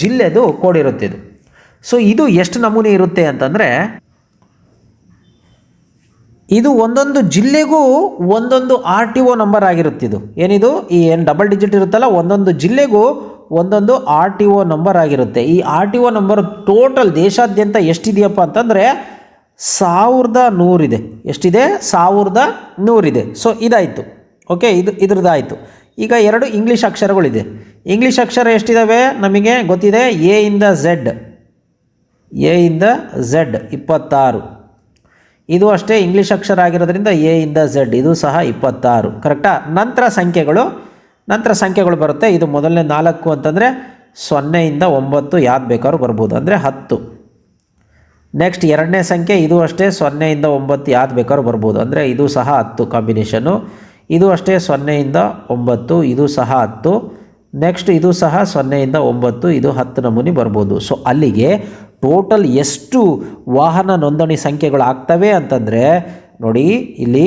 ಜಿಲ್ಲೆದು ಕೋಡ್ ಇರುತ್ತೆ ಇದು. ಸೊ ಇದು ಎಷ್ಟು ನಮೂನೆ ಇರುತ್ತೆ ಅಂತಂದರೆ ಇದು ಒಂದೊಂದು ಜಿಲ್ಲೆಗೂ ಒಂದೊಂದು RTO ನಂಬರ್ ಆಗಿರುತ್ತೆ. ಇದು ಏನಿದು ಈ ಏನು ಡಬಲ್ ಡಿಜಿಟ್ ಇರುತ್ತಲ್ಲ ಒಂದೊಂದು ಜಿಲ್ಲೆಗೂ ಒಂದೊಂದು RTO ನಂಬರ್ ಆಗಿರುತ್ತೆ. ಈ RTO ನಂಬರ್ ಟೋಟಲ್ ದೇಶಾದ್ಯಂತ ಎಷ್ಟಿದೆಯಪ್ಪ ಅಂತಂದರೆ 1100 ಇದೆ. ಎಷ್ಟಿದೆ? 1100 ಇದೆ. ಸೊ ಇದಾಯಿತು. ಓಕೆ, ಇದ್ರದ್ದಾಯಿತು. ಈಗ 2 ಇಂಗ್ಲೀಷ್ ಅಕ್ಷರಗಳಿದೆ. ಇಂಗ್ಲೀಷ್ ಅಕ್ಷರ ಎಷ್ಟಿದ್ದಾವೆ ನಮಗೆ ಗೊತ್ತಿದೆ. ಎ ಇಂದ ಝೆಡ್ 26. ಇದು ಅಷ್ಟೇ ಇಂಗ್ಲೀಷ್ ಅಕ್ಷರ ಆಗಿರೋದ್ರಿಂದ ಎ ಇಂದ ಝೆಡ್ ಇದು ಸಹ 26. ಕರೆಕ್ಟಾ? ನಂತರ ಸಂಖ್ಯೆಗಳು ಬರುತ್ತೆ. ಇದು ಮೊದಲನೇ 4 ಅಂತಂದರೆ 0 ಇಂದ 9 ಯಾವ್ದು ಬೇಕಾದ್ರೂ ಬರ್ಬೋದು, ಅಂದರೆ 10. ನೆಕ್ಸ್ಟ್ ಎರಡನೇ ಸಂಖ್ಯೆ ಇದು ಅಷ್ಟೇ 0 ಇಂದ 9 ಯಾವ್ದು ಬೇಕಾದ್ರೂ ಬರ್ಬೋದು, ಅಂದರೆ ಇದು ಸಹ 10 ಕಾಂಬಿನೇಷನ್ನು. ಇದು ಅಷ್ಟೇ 0 ಇಂದ 9 ಇದು ಸಹ 10. ನೆಕ್ಸ್ಟ್ ಇದು ಸಹ 0 ಇಂದ 9 ಇದು 10 ನಮೂನಿ ಬರ್ಬೋದು. ಸೊ ಅಲ್ಲಿಗೆ ಟೋಟಲ್ ಎಷ್ಟು ವಾಹನ ನೋಂದಣಿ ಸಂಖ್ಯೆಗಳು ಆಗ್ತವೆ ಅಂತಂದರೆ ನೋಡಿ ಇಲ್ಲಿ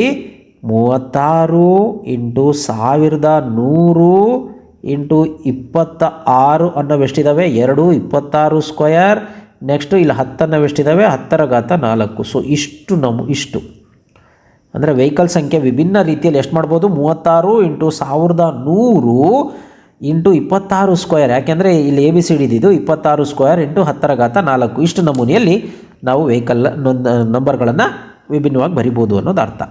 36 ಇಂಟು 1100 ಇಂಟು 26 ಅನ್ನೋವೆಷ್ಟಿದ್ದಾವೆ 2 26 ಸ್ಕ್ವಯರ್. ನೆಕ್ಸ್ಟು ಇಲ್ಲಿ 10 ಅನ್ನೋವೆಷ್ಟಿದ್ದಾವೆ 10⁴. ಸೊ ಇಷ್ಟು ಅಂದರೆ ವೆಹಿಕಲ್ ಸಂಖ್ಯೆ ವಿಭಿನ್ನ ರೀತಿಯಲ್ಲಿ ಎಷ್ಟು ಮಾಡ್ಬೋದು 36 ಇಂಟು 1100 ಇಂಟು 26 ಸ್ಕ್ವಯರ್. ಯಾಕೆಂದರೆ ಇಲ್ಲಿ ABCD ಇದ್ದು 26 ಸ್ಕ್ವಯರ್ ಇಂಟು 10⁴. ಇಷ್ಟು ನಮೂನೆಯಲ್ಲಿ ನಾವು ವೆಹಿಕಲ್ ನಂಬರ್ಗಳನ್ನು ವಿಭಿನ್ನವಾಗಿ ಬರಿಬೋದು ಅನ್ನೋದು ಅರ್ಥ.